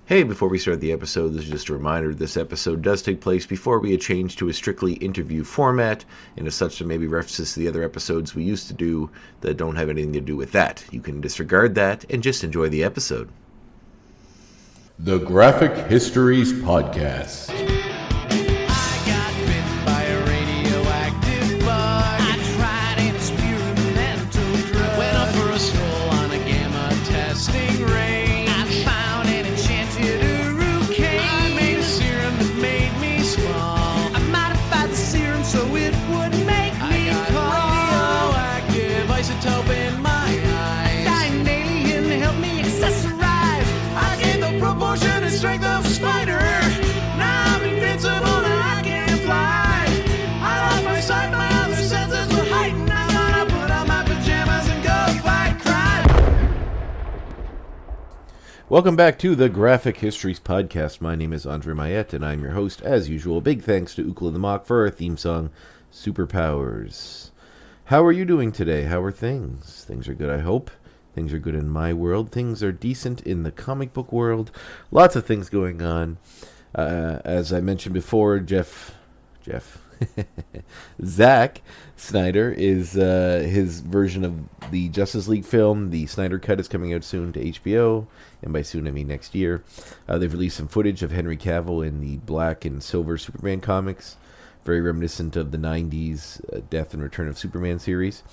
Hey, before we start the episode, this is just a reminder this episode does take place before we had changed to a strictly interview format, and as such, there may be references to the other episodes we used to do that don't have anything to do with that. You can disregard that and just enjoy the episode. The Graphic Histories Podcast. Welcome back to the Graphic Histories Podcast. My name is Andre Mayette, and I'm your host, as usual. Big thanks to Ukla the Mock for our theme song, Superpowers. How are you doing today? How are things? Things are good, I hope. Things are good in my world. Things are decent in the comic book world. Lots of things going on. As I mentioned before, Zack Snyder is his version of the Justice League film. The Snyder Cut is coming out soon to HBO, and by soon I mean next year. They've released some footage of Henry Cavill in the black and silver Superman comics, very reminiscent of the 90s Death and Return of Superman series.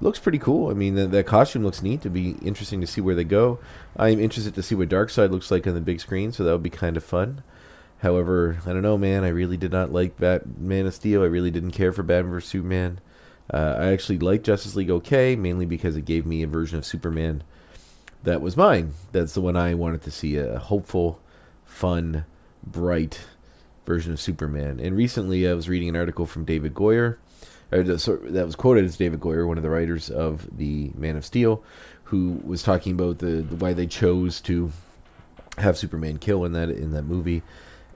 Looks pretty cool. I mean, that costume looks neat. It'd be interesting to see where they go. I'm interested to see what Darkseid looks like on the big screen, so that would be kind of fun. However, I don't know, man. I really did not like Man of Steel. I really didn't care for Batman vs. Superman. I actually liked Justice League okay, mainly because it gave me a version of Superman that was mine. That's the one I wanted to see, a hopeful, fun, bright version of Superman. And recently I was reading an article from David Goyer, that was quoted as David Goyer, one of the writers of the Man of Steel, who was talking about the why they chose to have Superman kill in that movie.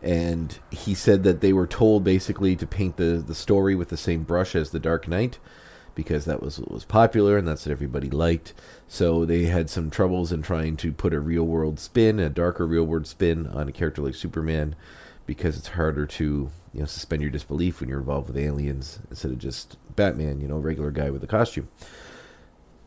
And he said that they were told basically to paint the story with the same brush as The Dark Knight, because that was what was popular and that's what everybody liked. So they had some troubles in trying to put a real-world spin, a darker real-world spin on a character like Superman, because it's harder to suspend your disbelief when you're involved with aliens instead of just Batman, a regular guy with a costume.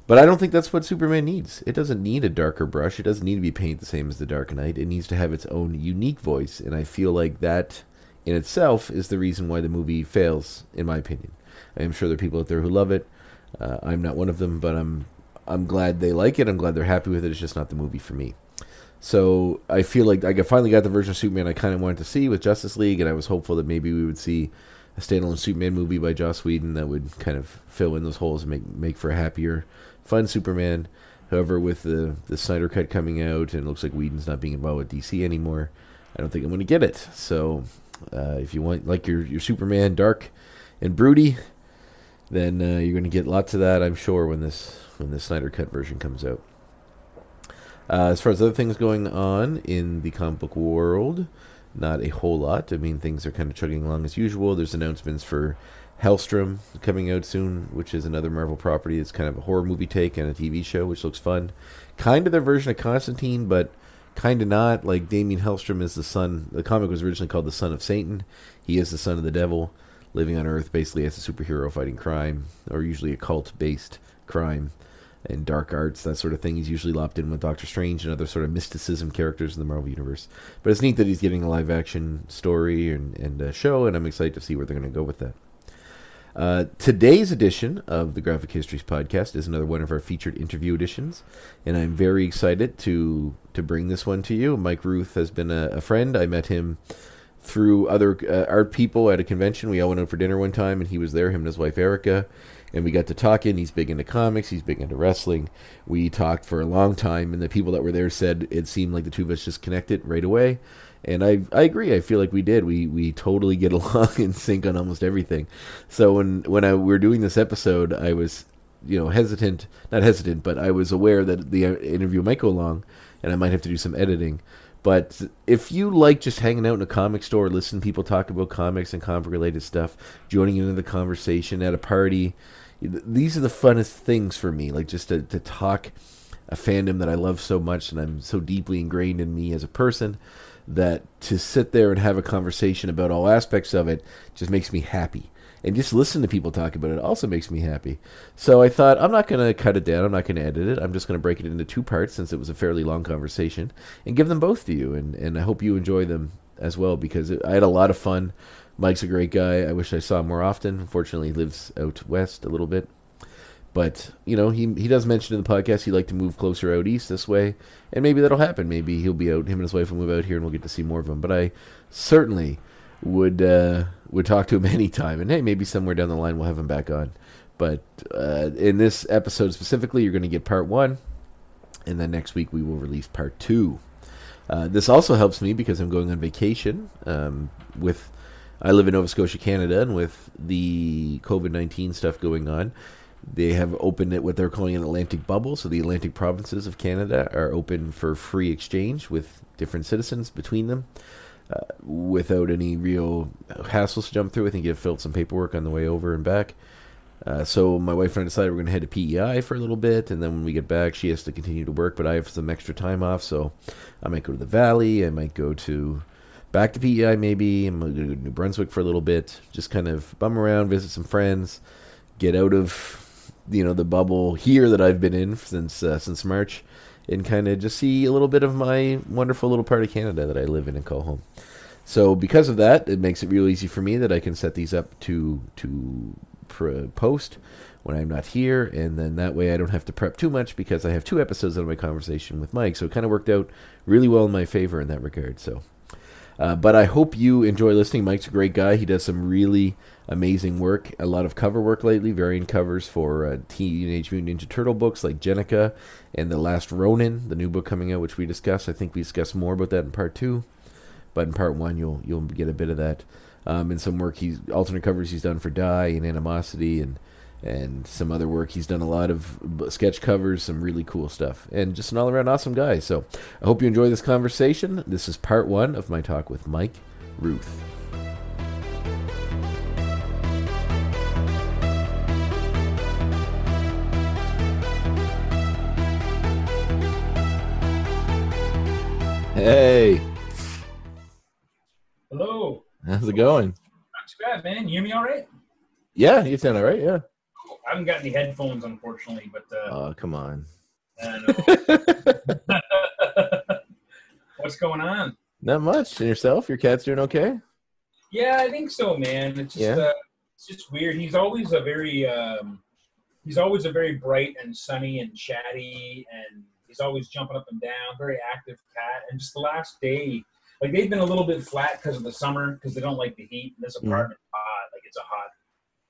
But I don't think that's what Superman needs. It doesn't need a darker brush. It doesn't need to be painted the same as The Dark Knight. It needs to have its own unique voice, and I feel like that in itself is the reason why the movie fails, in my opinion. I am sure there are people out there who love it. I'm not one of them, but I'm glad they like it. I'm glad they're happy with it. It's just not the movie for me. So I feel like I finally got the version of Superman I kind of wanted to see with Justice League, and I was hopeful that maybe we would see a standalone Superman movie by Joss Whedon that would kind of fill in those holes and make for a happier, fun Superman. However, with the Snyder Cut coming out, and it looks like Whedon's not being involved with DC anymore, I don't think I'm going to get it. So if you want like your Superman dark and broody, then you're going to get lots of that, I'm sure, when this Snyder Cut version comes out. As far as other things going on in the comic book world, not a whole lot. I mean, things are kind of chugging along as usual. There's announcements for Hellstrom coming out soon, which is another Marvel property. It's kind of a horror movie take on a TV show, which looks fun. Kind of their version of Constantine, but kind of not. Like, Damien Hellstrom is the son. The comic was originally called the Son of Satan. He is the son of the devil, living on Earth basically as a superhero fighting crime, or usually occult-based crime and dark arts, that sort of thing. He's usually lopped in with Doctor Strange and other sort of mysticism characters in the Marvel Universe. But it's neat that he's getting a live-action story and a show, and I'm excited to see where they're going to go with that. Today's edition of the Graphic Histories Podcast is another one of our featured interview editions, and I'm very excited to bring this one to you. Mike Rooth has been a friend. I met him through other art people at a convention. We all went out for dinner one time, and he was there, him and his wife Erica, and we got to talking. He's big into comics. He's big into wrestling. We talked for a long time, and the people that were there said it seemed like the two of us just connected right away. And I agree. I feel like we did. We totally get along and sync on almost everything. So when we were doing this episode, I was not hesitant, but I was aware that the interview might go long, and I might have to do some editing. But if you like just hanging out in a comic store, listening to people talk about comics and comic-related stuff, joining into the conversation at a party, these are the funnest things for me, like just to talk a fandom that I love so much and I'm so deeply ingrained in me as a person that to sit there and have a conversation about all aspects of it just makes me happy. And just listen to people talk about it also makes me happy. So I thought, I'm not going to cut it down. I'm not going to edit it. I'm just going to break it into 2 parts since it was a fairly long conversation and give them both to you. And I hope you enjoy them as well because I had a lot of fun. Mike's a great guy. I wish I saw him more often. Unfortunately, he lives out west a little bit. But, he does mention in the podcast he'd like to move closer out east this way. And maybe that'll happen. Maybe he'll be out, him and his wife will move out here and we'll get to see more of him. But I certainly would talk to him anytime. And, hey, maybe somewhere down the line we'll have him back on. But in this episode specifically, you're going to get part 1. And then next week we will release part 2. This also helps me because I'm going on vacation I live in Nova Scotia, Canada, and with the COVID-19 stuff going on, they have opened it what they're calling an Atlantic bubble. So the Atlantic provinces of Canada are open for free exchange with different citizens between them without any real hassles to jump through. I think you've filled some paperwork on the way over and back. So my wife and I decided we're going to head to PEI for a little bit, and then when we get back, she has to continue to work, but I have some extra time off, so I might go to the Valley, I might go back to PEI maybe, I'm going to go to New Brunswick for a little bit, just kind of bum around, visit some friends, get out of the bubble here that I've been in since March, and kind of just see a little bit of my wonderful little part of Canada that I live in and call home. So because of that, it makes it real easy for me that I can set these up to post when I'm not here, and then that way I don't have to prep too much because I have 2 episodes of my conversation with Mike, so it kind of worked out really well in my favor in that regard. So but I hope you enjoy listening. Mike's a great guy. He does some really amazing work, a lot of cover work lately, variant covers for Teenage Mutant Ninja Turtle books like Jennika and The Last Ronin, the new book coming out, which we discussed. I think we discussed more about that in part 2, but in part 1 you'll get a bit of that. And some work alternate covers he's done for Die and Animosity and some other work. He's done a lot of sketch covers, some really cool stuff, and just an all-around awesome guy. So I hope you enjoy this conversation. This is part 1 of my talk with Mike Rooth. Hey. Hello. How's it going? Not too bad, man. You hear me all right? Yeah, you sound all right, yeah. I haven't got any headphones, unfortunately, but... oh, come on. What's going on? Not much. And yourself? Your cat's doing okay? Yeah, I think so, man. It's just, it's just weird. He's always a very bright and sunny and chatty, and he's always jumping up and down, very active cat. And just the last day, like they've been a little bit flat because of the summer, because they don't like the heat. And this apartment's hot. Like it's a hot...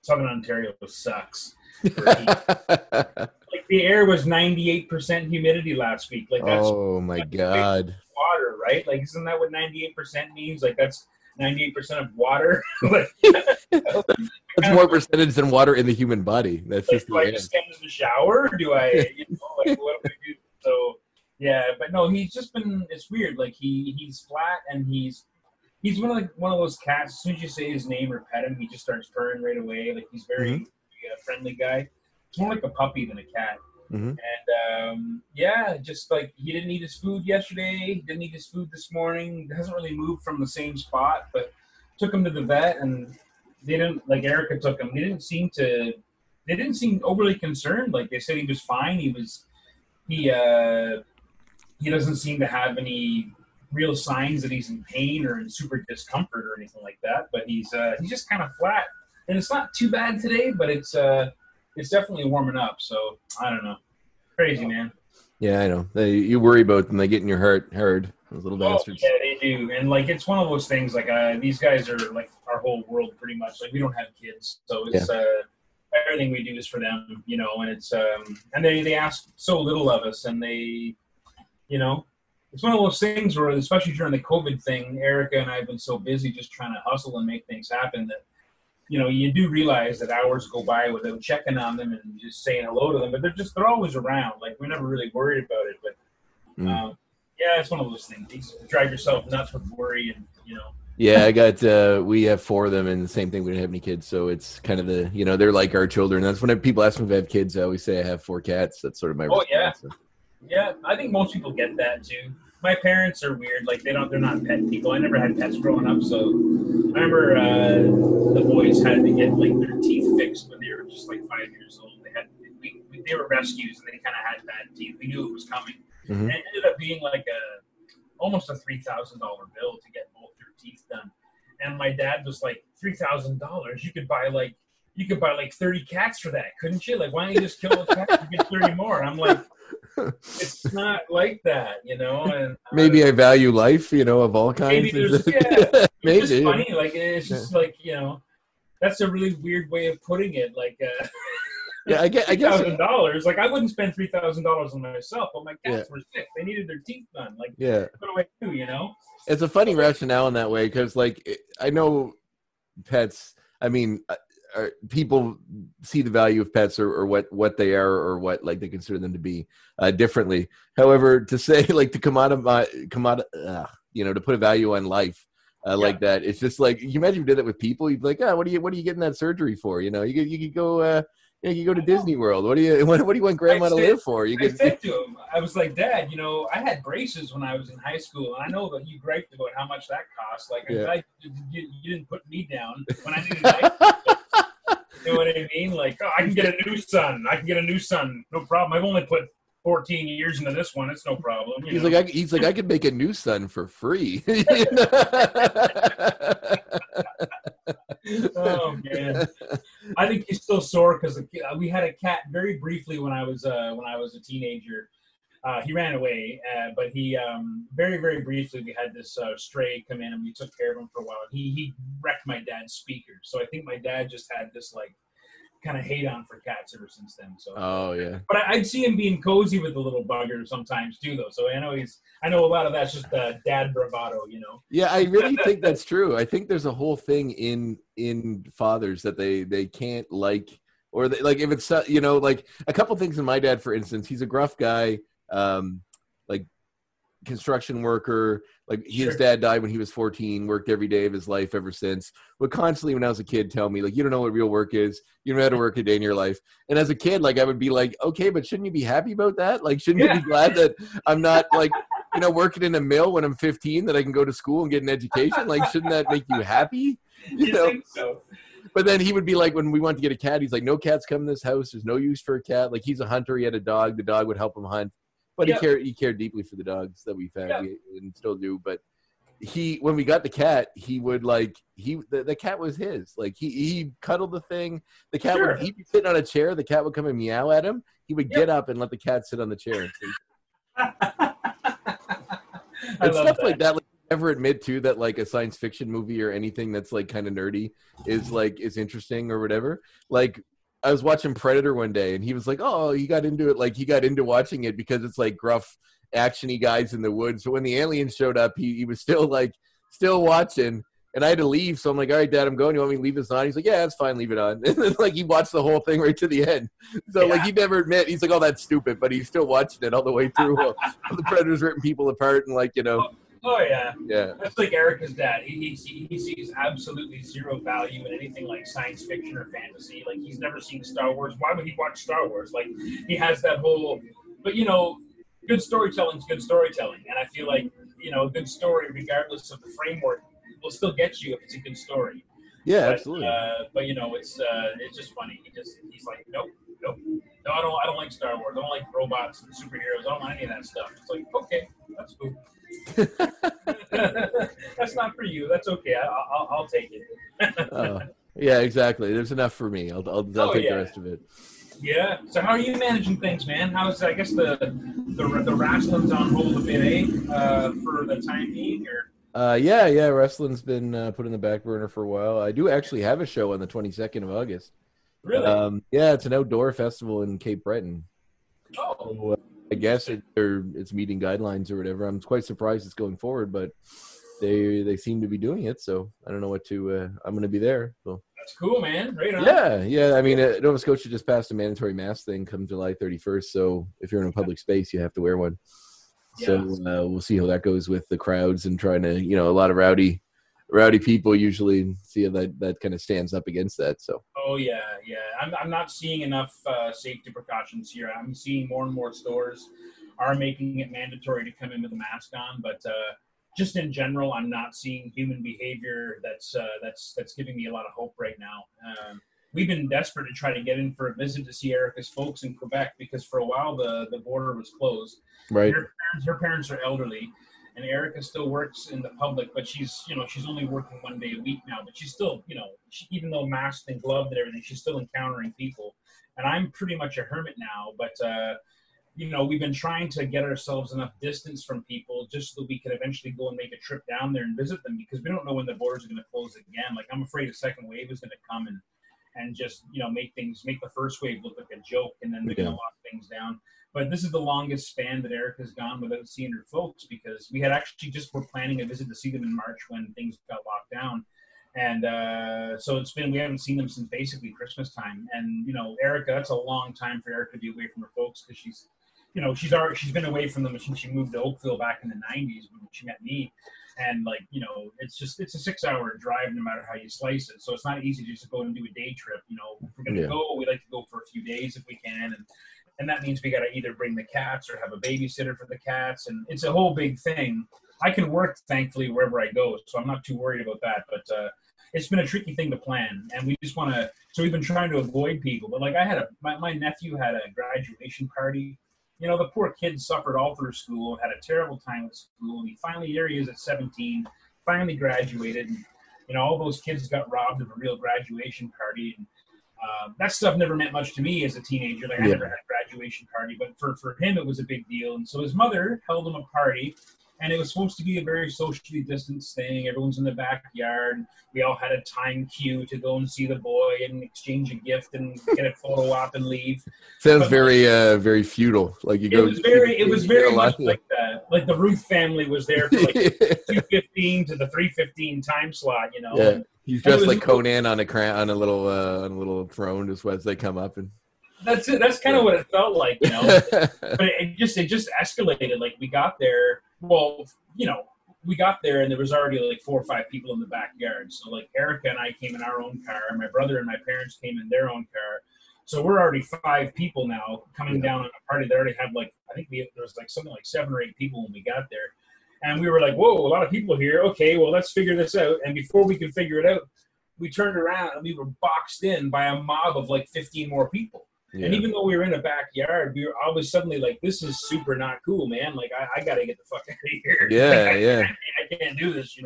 Southern Ontario sucks. Like the air was 98% humidity last week. Like that's my God. Water, right? Like isn't that what 98% means? Like that's 98% of water. Like, that's more percentage than water in the human body. That's like, just do I just stand in the shower? Or do I like what do I do? So yeah, but no, he's just been it's weird. Like he's flat and he's one of those cats. As soon as you say his name or pet him, he just starts purring right away. Like he's very friendly guy. It's more like a puppy than a cat. And just like he didn't eat his food yesterday. He didn't eat his food this morning. He hasn't really moved from the same spot. But took him to the vet, and they didn't like Erica took him. They didn't seem overly concerned. Like they said he was fine. He doesn't seem to have any real signs that he's in pain or in super discomfort or anything like that, but he's just kind of flat, and it's not too bad today, but it's definitely warming up. So I don't know, crazy man. Yeah, I know. You worry about them. They get in your heart hard. Those little bastards. Yeah, they do. And like it's one of those things. Like these guys are like our whole world pretty much. Like we don't have kids, so it's everything we do is for them, And it's and they ask so little of us, and they, It's one of those things where, especially during the COVID thing, Erica and I have been so busy just trying to hustle and make things happen that, you do realize that hours go by without checking on them and just saying hello to them. But they're always around. Like, we're never really worried about it. But, it's one of those things. You drive yourself nuts with worry and, Yeah, we have 4 of them, and the same thing, we don't have any kids, so it's kind of they're like our children. That's when people ask me if I have kids, I always say I have 4 cats. That's sort of my response. Yeah. Yeah, I think most people get that too. My parents are weird. Like they're not pet people. I never had pets growing up, so I remember the boys had to get like their teeth fixed when they were just like 5 years old. They were rescues and they kind of had bad teeth. We knew it was coming, Mm-hmm. and it ended up being like almost a $3,000 bill to get both their teeth done. And my dad was like, $3,000? You could buy like 30 cats for that, couldn't you? Like, why don't you just kill the cat and get 30 more? And I'm like, it's not like that, you know. And Maybe I value life, of all maybe kinds. there's Maybe. it's just funny. Like it's just like that's a really weird way of putting it. Like Yeah, I guess $3,000. Like I wouldn't spend $3,000 on myself, but my cats were sick. They needed their teeth done. Like yeah, what do I do? You know. it's a funny rationale in that way because, like, I know pets. I mean, people see the value of pets or what they are or what like they consider them to be differently. However, to say like to to put a value on life like that, it's just like you imagine you did that with people. You'd be like, what are you getting that surgery for? You could go. You go to Disney World. What do you want Grandma to live for? I said to him, I was like, Dad, I had braces when I was in high school, and I know that you griped about how much that cost. Like, I'm glad you didn't put me down when I needed life. You know what I mean? Like, I can get a new son. No problem. I've only put 14 years into this one. It's no problem. He's like, I could make a new son for free. Oh man, I think he's still sore because we had a cat very briefly when I was a teenager. He ran away, but he very, very briefly we had this stray come in and we took care of him for a while. He wrecked my dad's speakers, so I think my dad just had this like kind of hate on for cats ever since then. So but I'd see him being cozy with the little bugger sometimes too, though. So I know a lot of that's just dad bravado, Yeah, I really think that's true. I think there's a whole thing in fathers that they can't like, or like if it's like a couple things in my dad, for instance, he's a gruff guy, like construction worker. Like his dad died when he was 14, worked every day of his life ever since. Would constantly, when I was a kid, tell me like, you don't know what real work is. You don't know how to work a day in your life. And as a kid, like I would be like, okay, but shouldn't you be happy about that? Like, shouldn't you be glad that I'm not like, working in a mill when I'm 15, that I can go to school and get an education? Like, shouldn't that make you happy? You think so? But then he would be like, when we wanted to get a cat, he's like, no cats come in this house. There's no use for a cat. Like he's a hunter. He had a dog. The dog would help him hunt. But he cared deeply for the dogs that we've had and still do. But when we got the cat, he would like the cat was his. Like he cuddled the thing. The cat would he'd be sitting on a chair. The cat would come and meow at him. He would get up and let the cat sit on the chair and sleep. And stuff like that. Like, never admit too that like a science fiction movie or anything that's like kind of nerdy is interesting or whatever. Like I was watching Predator one day and he was like, oh, he got into it. Like he got into watching it because it's like gruff actiony guys in the woods. So when the aliens showed up, he was still watching, and I had to leave. So I'm like, all right, Dad, I'm going. You want me to leave this on? He's like, yeah, that's fine. Leave it on. And then like he watched the whole thing right to the end. So like he never admit, he's like, oh, that's stupid, but he's still watching it all the way through. The Predator's ripping people apart and like, Oh yeah. Yeah. That's like Erica's dad. He sees absolutely zero value in anything like science fiction or fantasy. Like he's never seen Star Wars. Why would he watch Star Wars? Like he has that whole. But good storytelling is good storytelling, and I feel like a good story, regardless of the framework, will still get you if it's a good story. Yeah, absolutely. But it's just funny. He's like, nope. No, I don't like Star Wars. I don't like robots and superheroes. I don't like any of that stuff. It's like, okay, that's cool. That's not for you. That's okay. I'll take it. Yeah, exactly. There's enough for me. I'll take the rest of it. Yeah. So how are you managing things, man? How's I guess the wrestling's on hold a bit, for the time being, or? Yeah. Wrestling's been put in the back burner for a while. I do actually have a show on the 22nd of August. Really? Yeah, it's an outdoor festival in Cape Breton. Oh. So, I guess it's meeting guidelines or whatever. I'm quite surprised it's going forward, but they seem to be doing it. So I don't know what to. I'm going to be there. So that's cool, man. Right on. Yeah. I mean, Nova Scotia just passed a mandatory mask thing come July 31st. So if you're in a public space, you have to wear one. Yeah. So we'll see how that goes with the crowds and trying to, a lot of rowdy people usually see how that kind of stands up against that. So. Oh yeah. I'm not seeing enough safety precautions here. I'm seeing more and more stores are making it mandatory to come in with a mask on. But just in general, I'm not seeing human behavior that's giving me a lot of hope right now. We've been desperate to try to get in for a visit to see Erica's folks in Quebec because for a while the border was closed. Right. Her parents are elderly, and Erica still works in the public, but she's only working 1 day a week now. But she's still, even though masked and gloved and everything, she's still encountering people. And I'm pretty much a hermit now, but we've been trying to get ourselves enough distance from people just so that we can eventually go and make a trip down there and visit them because we don't know when the borders are going to close again. Like I'm afraid a second wave is going to come and just make the first wave look like a joke, and then they're going to lock things down. But this is the longest span that Erica's gone without seeing her folks because we had actually just were planning a visit to see them in March when things got locked down. And so we haven't seen them since basically Christmas time. And, Erica, that's a long time for Erica to be away from her folks because she's been away from them since she moved to Oakville back in the 90s when she met me. And it's a 6-hour drive no matter how you slice it. So it's not easy to just go and do a day trip. If we're going to go, we like to go for a few days if we can. And that means we got to either bring the cats or have a babysitter for the cats. And it's a whole big thing. I can work, thankfully, wherever I go. So I'm not too worried about that. But it's been a tricky thing to plan. And we just want to – so we've been trying to avoid people. But my nephew had a graduation party. The poor kid suffered all through school, had a terrible time at school. And here he is at 17, finally graduated. And, all those kids got robbed of a real graduation party. And that stuff never meant much to me as a teenager. I never had a graduation party. But for him, it was a big deal. And so his mother held him a party. And it was supposed to be a very socially distanced thing. Everyone's in the backyard. We all had a time queue to go and see the boy and exchange a gift and get a photo op and leave. Sounds very feudal. Like you go. It was very much like that. Like the Rooth family was there for 2:15 to the 3:15 time slot. Yeah, he's dressed like Conan on a little throne just as they come up and. That's it. That's kind of what it felt like, But it just escalated. Like we got there. Well, we got there and there was already like 4 or 5 people in the backyard. So like Erica and I came in our own car. My brother and my parents came in their own car. So we're already 5 people now coming down on a party that already had there was something like 7 or 8 people when we got there. And we were like, whoa, a lot of people here. Okay, well, let's figure this out. And before we could figure it out, we turned around and we were boxed in by a mob of 15 more people. Yeah. And even though we were in a backyard, we were always suddenly like, this is super not cool, man. Like, I got to get the fuck out of here. Yeah, I can't do this,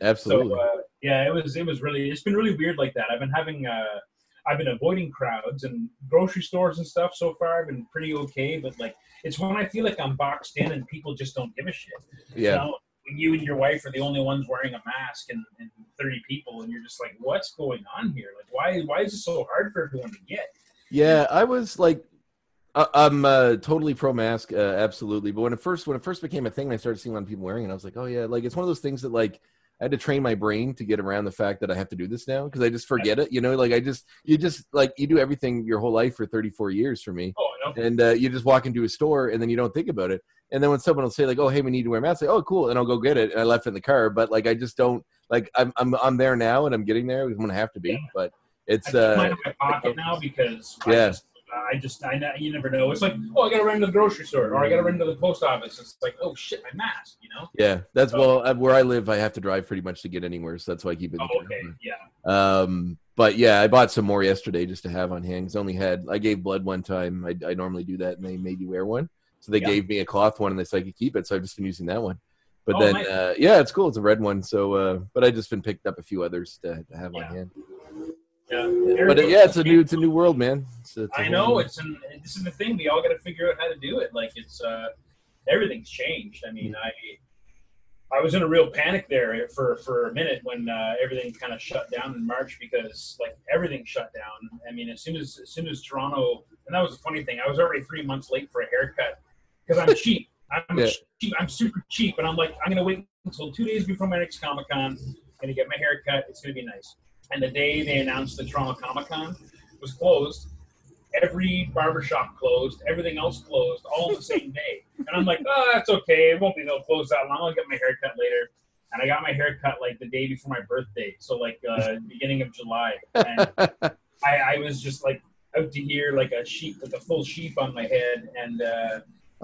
Absolutely. So, it's been really weird like that. I've been avoiding crowds and grocery stores and stuff so far. I've been pretty okay. But, it's when I feel like I'm boxed in and people just don't give a shit. Yeah. When you and your wife are the only ones wearing a mask and 30 people, and you're just like, what's going on here? Like, why is it so hard for everyone to get? Yeah, I was like, I'm totally pro-mask, absolutely. But when it first became a thing, and I started seeing a lot of people wearing it, I was like, oh yeah, it's one of those things that I had to train my brain to get around the fact that I have to do this now because I just forget it. You do everything your whole life for 34 years for me. Oh, I know. And you just walk into a store and then you don't think about it. And then when someone will say oh, hey, we need to wear masks, I say, oh, cool, and I'll go get it. And I left it in the car, but I just don't I'm there now and I'm getting there. I'm gonna have to be, but. It's mine in my pocket now because you never know. It's like, oh, I gotta run to the grocery store or I gotta run to the post office. It's like, oh shit, my mask, Yeah, that's where I live. I have to drive pretty much to get anywhere, so that's why I keep it. Okay, yeah. But yeah, I bought some more yesterday just to have on hand. I gave blood one time. I normally do that, and they made you wear one. So they gave me a cloth one, and they said I could keep it. So I've just been using that one. But then, nice. It's cool. It's a red one. So, but I just been picked up a few others to have on hand. Yeah. But it's a new world, man. I know this is the thing. We all got to figure out how to do it. Everything's changed. I mean, I was in a real panic there for a minute when everything kind of shut down in March because everything shut down. I mean, as soon as Toronto, and that was the funny thing. I was already 3 months late for a haircut because I'm cheap. I'm super cheap, and I'm like, I'm gonna wait until 2 days before my next Comic-Con. I'm gonna get my haircut. It's gonna be nice. And the day they announced the Toronto Comic-Con was closed, every barbershop closed, everything else closed, all on the same day. And I'm like, oh, that's okay. It won't be closed that long. I'll get my haircut later. And I got my haircut the day before my birthday, so beginning of July. And I was just out to here like a sheep with a full sheep on my head, and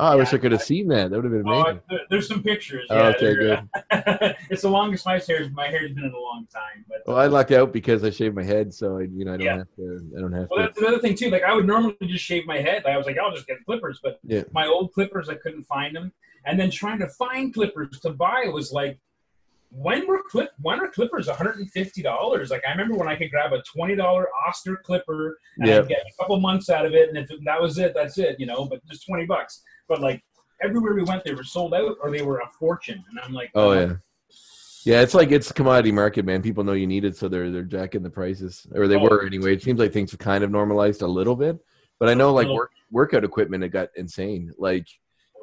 Oh, I wish I could have seen that. That would have been amazing. There's some pictures. Oh, Yeah, okay, good. It's the longest my hair's been in a long time. But Well, I luck out because I shaved my head, so I don't yeah. have to. I don't have Well, to. that's another thing too. Like I would normally just shave my head. Like, I was like, I'll just get clippers, but Yeah. my old clippers, I couldn't find them. And then trying to find clippers to buy was like, when are clippers $150? Like I remember when I could grab a $20 Oster clipper and I'd get a couple months out of it, and if that was it, that's it, but just $20. But like everywhere we went, they were sold out or they were a fortune, and I'm like, oh yeah. Yeah, it's like it's a commodity market, man. People know you need it, so they're jacking the prices, or they were anyway. It seems like things have kind of normalized a little bit, but I know like workout equipment, it got insane. Like,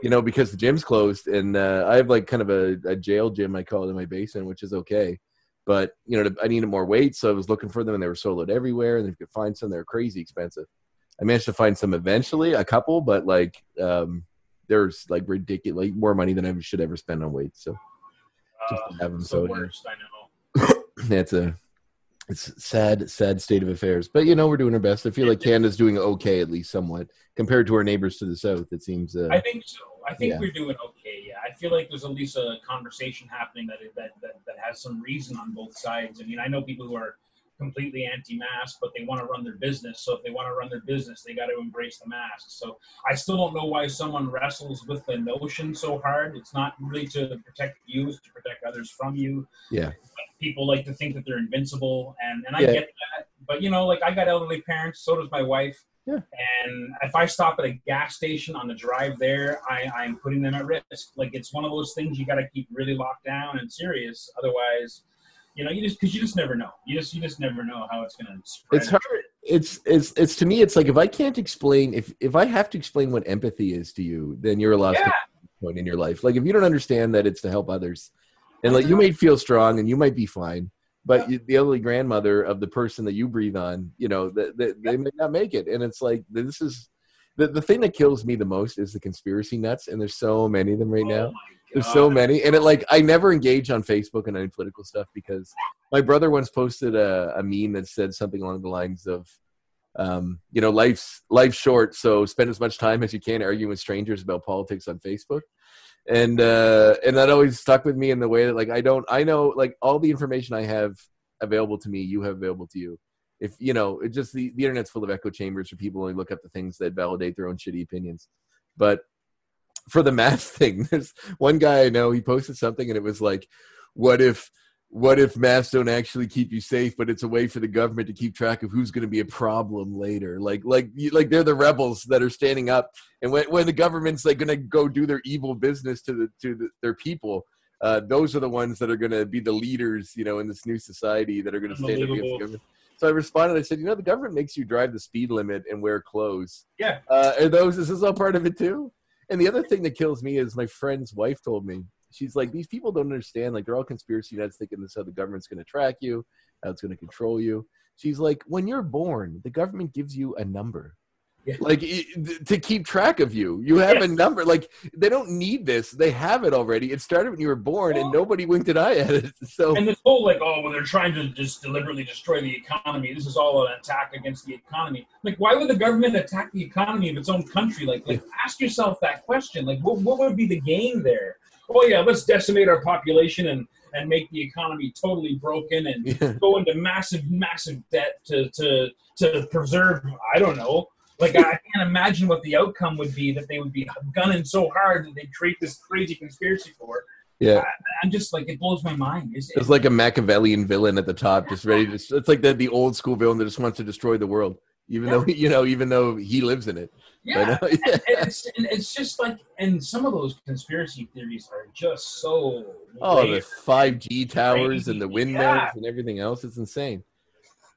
because the gym's closed, and I have like kind of a jail gym, I call it, in my basement, which is okay. But I needed more weight, so I was looking for them, and they were sold out everywhere. And if you could find some, they're crazy expensive. I managed to find some eventually, a couple, but like there's like ridiculous, like more money than I should ever spend on weight. So. Just to have them, it's the worst, I know. It's sad state of affairs. But we're doing our best. I feel like Canada's doing okay, at least somewhat, compared to our neighbors to the south. It seems. I think so. I think we're doing okay. Yeah, I feel like there's at least a conversation happening that has some reason on both sides. I mean, I know people who are completely anti-mask, but they want to run their business. So if they want to run their business, they got to embrace the mask. So I still don't know why someone wrestles with the notion so hard. It's not really to protect you, it's to protect others from you. Yeah. People like to think that they're invincible, and I get that. But like I got elderly parents, so does my wife. Yeah. And if I stop at a gas station on the drive there, I'm putting them at risk. Like it's one of those things you got to keep really locked down and serious. Otherwise, you just never know. You just never know how it's going to spread. It's hard. It's to me, it's like if I can't explain, if I have to explain what empathy is to you, then you're a lost point in your life. Like if you don't understand that it's to help others, and like you may feel strong and you might be fine, but the elderly grandmother of the person that you breathe on, they may not make it. And it's like, this is the thing that kills me the most is the conspiracy nuts. And there's so many of them right now. There's so many. And I never engage on Facebook and any political stuff because my brother once posted a meme that said something along the lines of, life's short. So spend as much time as you can arguing with strangers about politics on Facebook. And that always stuck with me in the way that I know like all the information I have available to me, you have available to you. If it just the internet's full of echo chambers for people only look up the things that validate their own shitty opinions. But for the mask thing, there's one guy I know, he posted something and it was like, what if masks don't actually keep you safe, but it's a way for the government to keep track of who's going to be a problem later? Like they're the rebels that are standing up, and when the government's like going to go do their evil business to their people, those are the ones that are going to be the leaders, in this new society that are going to stand up against the government. So I responded. I said, the government makes you drive the speed limit and wear clothes. Yeah. Is this all part of it too? And the other thing that kills me is my friend's wife told me. She's like, these people don't understand. Like, they're all conspiracy nuts thinking this is how the government's going to track you, how it's going to control you. She's like, when you're born, the government gives you a number. Yeah. Like, to keep track of you. You have a number. Like, they don't need this. They have it already. It started when you were born, and nobody winked an eye at it. So, and this whole, they're trying to just deliberately destroy the economy. This is all an attack against the economy. Like, why would the government attack the economy of its own country? Like ask yourself that question. Like, what would be the gain there? Oh, yeah, let's decimate our population and make the economy totally broken and go into massive debt to preserve, I don't know. Like, I can't imagine what the outcome would be that they would be gunning so hard that they'd create this crazy conspiracy for. Yeah. I'm just like, it blows my mind. It's like a Machiavellian villain at the top, just ready to, it's like the old school villain that just wants to destroy the world. Even though he lives in it. Yeah. It's just like, and some of those conspiracy theories are just so. Oh, the 5G towers and the windmills and everything else. It's insane.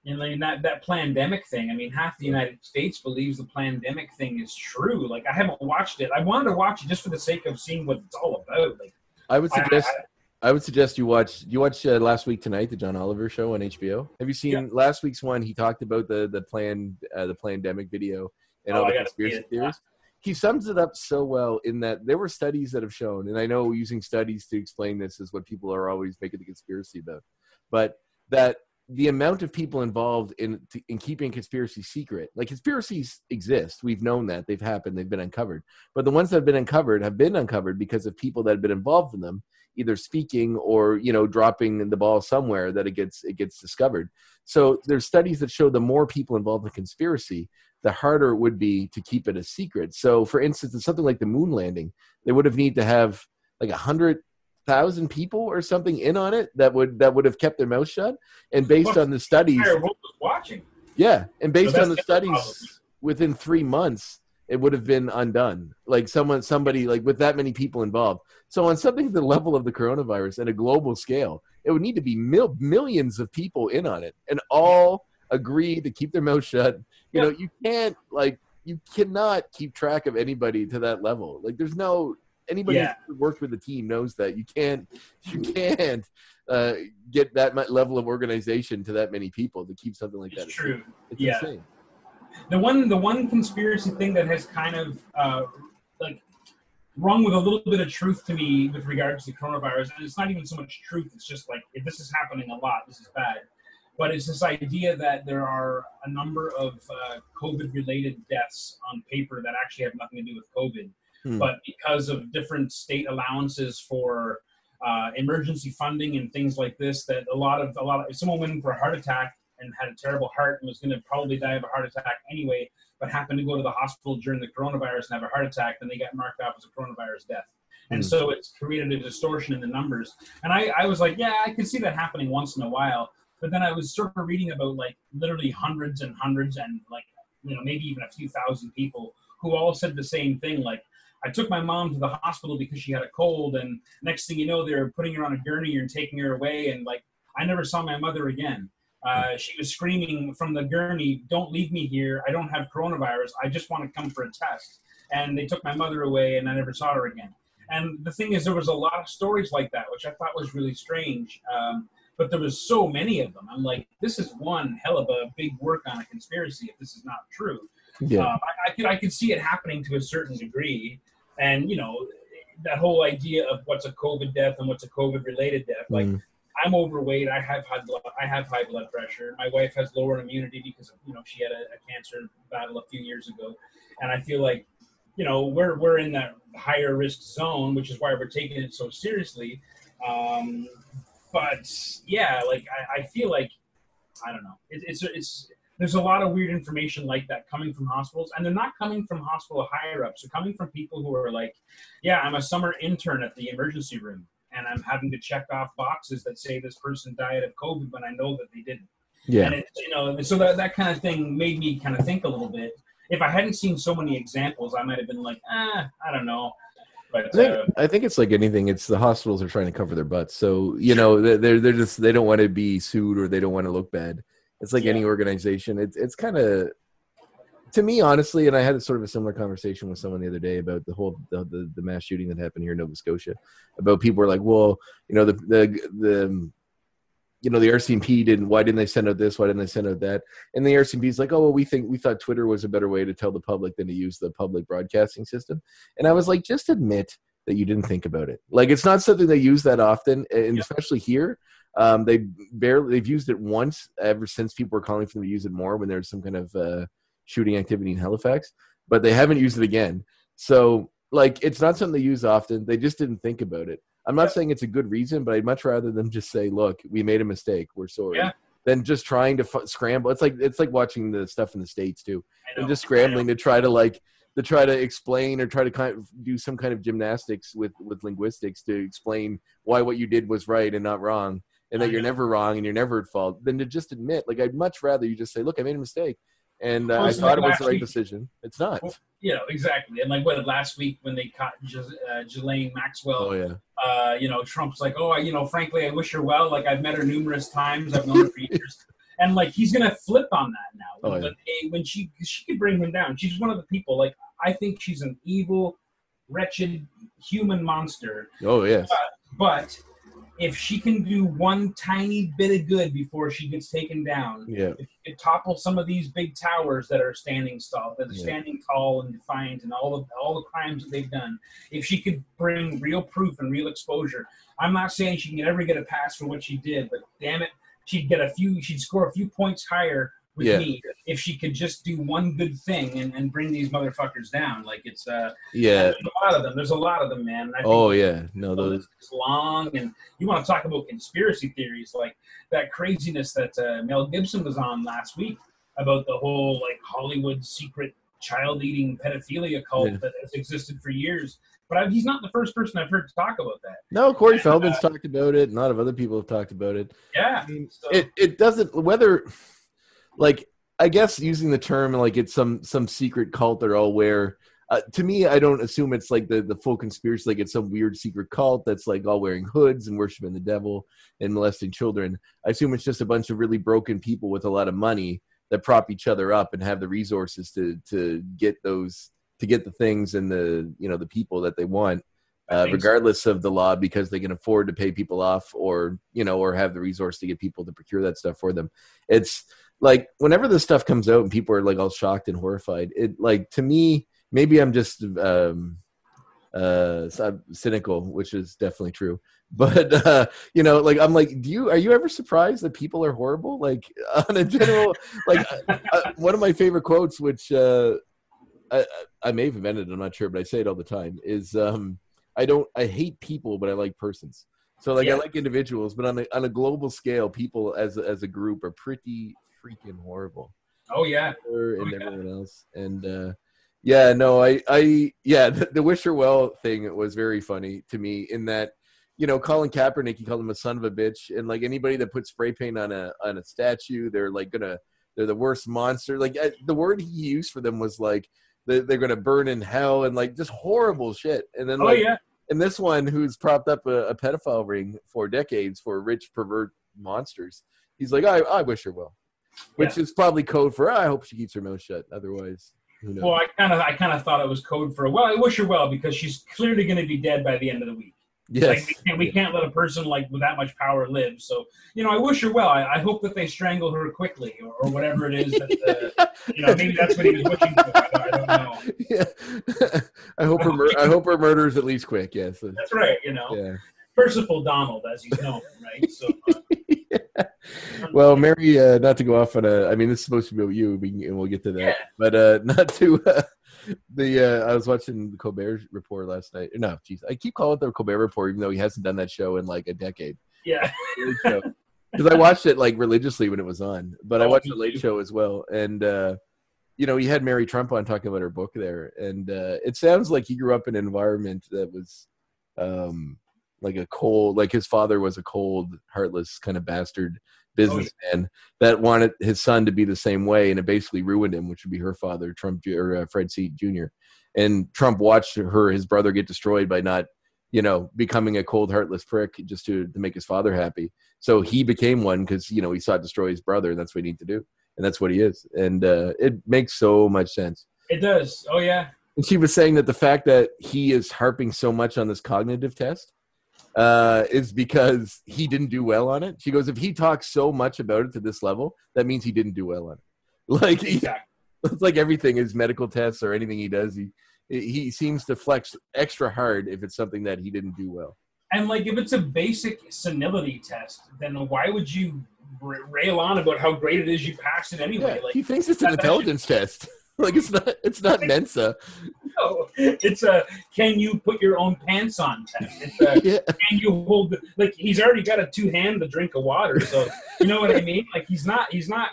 And that pandemic thing. I mean, half the United States believes the pandemic thing is true. Like, I haven't watched it. I wanted to watch it just for the sake of seeing what it's all about. Like, I would suggest you watch Last Week Tonight, the John Oliver show on HBO. Have you seen last week's one? He talked about the pandemic video and all the conspiracy theories. He sums it up so well in that there were studies that have shown, and I know using studies to explain this is what people are always making the conspiracy about, but that the amount of people involved in keeping conspiracy secret, like conspiracies exist. We've known that they've happened. They've been uncovered, but the ones that have been uncovered because of people that have been involved in them, either speaking or, you know, dropping the ball somewhere that it gets discovered. So there's studies that show the more people involved in conspiracy, the harder it would be to keep it a secret. So for instance, in something like the moon landing, they would have need to have like 100,000 people or something in on it that would have kept their mouth shut. And based on the studies, was watching. Yeah, and based So on the studies, within 3 months, it would have been undone. Like somebody like with that many people involved. So on something the level of the coronavirus at a global scale, it would need to be millions of people in on it and all agree to keep their mouth shut. You know, you cannot keep track of anybody to that level. Like there's no anybody who worked with the team knows that you can't get that level of organization to that many people to keep something like that. It's true. It's insane. The one conspiracy thing that has kind of like rung with a little bit of truth to me with regards to coronavirus, and it's not even so much truth, it's just like, if this is happening a lot, this is bad. But it's this idea that there are a number of COVID-related deaths on paper that actually have nothing to do with COVID. But because of different state allowances for emergency funding and things like this, that a lot of if someone went in for a heart attack and had a terrible heart and was going to probably die of a heart attack anyway, but happened to go to the hospital during the coronavirus and have a heart attack, then they got marked off as a coronavirus death. And so it's created a distortion in the numbers. And I was like, yeah, I can see that happening once in a while. But then I was sort of reading about like literally hundreds and like, you know, maybe even a few thousand people who all said the same thing. Like, I took my mom to the hospital because she had a cold, and next thing you know, they're putting her on a gurney and taking her away. And like, I never saw my mother again. She was screaming from the gurney, "Don't leave me here. I don't have coronavirus. I just want to come for a test." And they took my mother away, and I never saw her again. And the thing is, there was a lot of stories like that, which I thought was really strange. But there was so many of them. I'm like, this is one hell of a big work on a conspiracy if this is not true. Yeah. I could see it happening to a certain degree. And, you know, that whole idea of what's a COVID death and what's a COVID-related death. Like, I'm overweight. I have high blood pressure. My wife has lower immunity because, you know, she had a cancer battle a few years ago. And I feel like, you know, we're in that higher risk zone, which is why we're taking it so seriously. But yeah, like I feel like, I don't know. It's there's a lot of weird information like that coming from hospitals, and they're not coming from hospital higher ups. They're coming from people who are like, yeah, I'm a summer intern at the emergency room, and I'm having to check off boxes that say this person died of COVID when I know that they didn't. Yeah. And it's, you know, so that kind of thing made me kind of think a little bit. If I hadn't seen so many examples, I might have been like, I don't know. But I think it's like anything. It's the hospitals are trying to cover their butts. So, you know, they're just, they don't want to be sued or they don't want to look bad. It's like any organization. It's kind of, to me, honestly, and I had sort of a similar conversation with someone the other day about the whole the mass shooting that happened here in Nova Scotia. About people were like, well, you know, the you know, the RCMP why didn't they send out this? Why didn't they send out that? And the RCMP is like, oh, well, we thought Twitter was a better way to tell the public than to use the public broadcasting system. And I was like, just admit that you didn't think about it. Like, it's not something they use that often, and especially here. They've used it once ever since people were calling for them to use it more when there's some kind of shooting activity in Halifax, but they haven't used it again. So, like, it's not something they use often. They just didn't think about it. I'm not saying it's a good reason, but I'd much rather them just say, look, we made a mistake. We're sorry. Than just trying to scramble. It's like watching the stuff in the States too. And just scrambling to try to explain or try to kind of do some kind of gymnastics with linguistics to explain why what you did was right and not wrong, and that you're never wrong and you're never at fault, than to just admit. Like, I'd much rather you just say, look, I made a mistake. And I thought it was the right decision. It's not. Well, you know, exactly. And like last week when they caught Ghislaine Maxwell, you know, Trump's like, oh, you know, frankly, I wish her well. Like, I've met her numerous times. I've known her for years. And like, he's going to flip on that now. But when she could bring him down. She's one of the people, like, I think she's an evil, wretched human monster. Oh, yes. But if she can do one tiny bit of good before she gets taken down, if she could topple some of these big towers that are standing tall and defiant, and all the crimes that they've done, if she could bring real proof and real exposure, I'm not saying she can ever get a pass for what she did, but damn it, she'd score a few points higher with me if she could just do one good thing and bring these motherfuckers down. Like it's there's a lot of them, man. And I think no, the those list is long, and you want to talk about conspiracy theories, like that craziness that Mel Gibson was on last week about the whole like Hollywood secret child-eating pedophilia cult that has existed for years. But he's not the first person I've heard talk about that. No, Corey Feldman's talked about it. A lot of other people have talked about it. Yeah. I mean, it doesn't, whether, like, I guess using the term, like, it's some secret cult they're all aware. To me, I don't assume it's like the full conspiracy, like it's some weird secret cult that's like all wearing hoods and worshiping the devil and molesting children. I assume it's just a bunch of really broken people with a lot of money that prop each other up and have the resources to get the things and the people that they want, regardless of the law, because they can afford to pay people off or have the resource to get people to procure that stuff for them. It's like whenever this stuff comes out and people are like all shocked and horrified, it like, to me, maybe I'm just cynical, which is definitely true. But like I'm like, are you ever surprised that people are horrible? Like on a general, like one of my favorite quotes, which I may have invented it, I'm not sure, but I say it all the time, is I hate people, but I like persons. So like I like individuals, but on a global scale, people as a group are pretty freaking horrible. Oh yeah. And everyone else. And the wish her well thing was very funny to me in that, Colin Kaepernick, he called him a son of a bitch, and like anybody that puts spray paint on a statue, they're the worst monster. Like the word he used for them was like they're gonna burn in hell and like just horrible shit. And then and this one who's propped up a pedophile ring for decades for rich pervert monsters, he's like, I wish her well, which is probably code for I hope she keeps her mouth shut. Otherwise, who knows? Well, I kind of thought it was code for I wish her well because she's clearly going to be dead by the end of the week. Yes. Like we can't let a person like with that much power live. So, I wish her well. I hope that they strangle her quickly or whatever it is that, maybe that's what he was wishing for. I don't know. Yeah. I hope her murder is at least quick. Yes. That's right. Yeah. Merciful Donald, as he's known, right? So. Well, Mary, not to go off on this is supposed to be about you, and we'll get to that. But not to I was watching the Colbert Report last night. No, geez, I keep calling it the Colbert Report, even though he hasn't done that show in like a decade. Yeah. Because I watched it like religiously when it was on, but I watched the Late Show as well, and he had Mary Trump on talking about her book there, and it sounds like he grew up in an environment that was like a cold, like his father was a cold, heartless kind of bastard businessman that wanted his son to be the same way, and it basically ruined him, which would be her father, Trump, or Fred C. Jr. And Trump watched his brother get destroyed by not, becoming a cold, heartless prick just to make his father happy. So he became one because, he sought to destroy his brother, and that's what he needed to do. And that's what he is. And it makes so much sense. It does. Oh, yeah. And she was saying that the fact that he is harping so much on this cognitive test is because he didn't do well on it. She goes, if he talks so much about it to this level, that means he didn't do well on it. Like, it's like everything, his medical tests or anything he does, he seems to flex extra hard if it's something that he didn't do well. And like, if it's a basic senility test, then why would you rail on about how great it is you passed it anyway? Yeah, like, he thinks it's an intelligence test. Like it's not Mensa. No, it's a can you put your own pants on test. It's a can you hold like he's already got a 2-hand to drink of water, so you know what I mean? Like he's not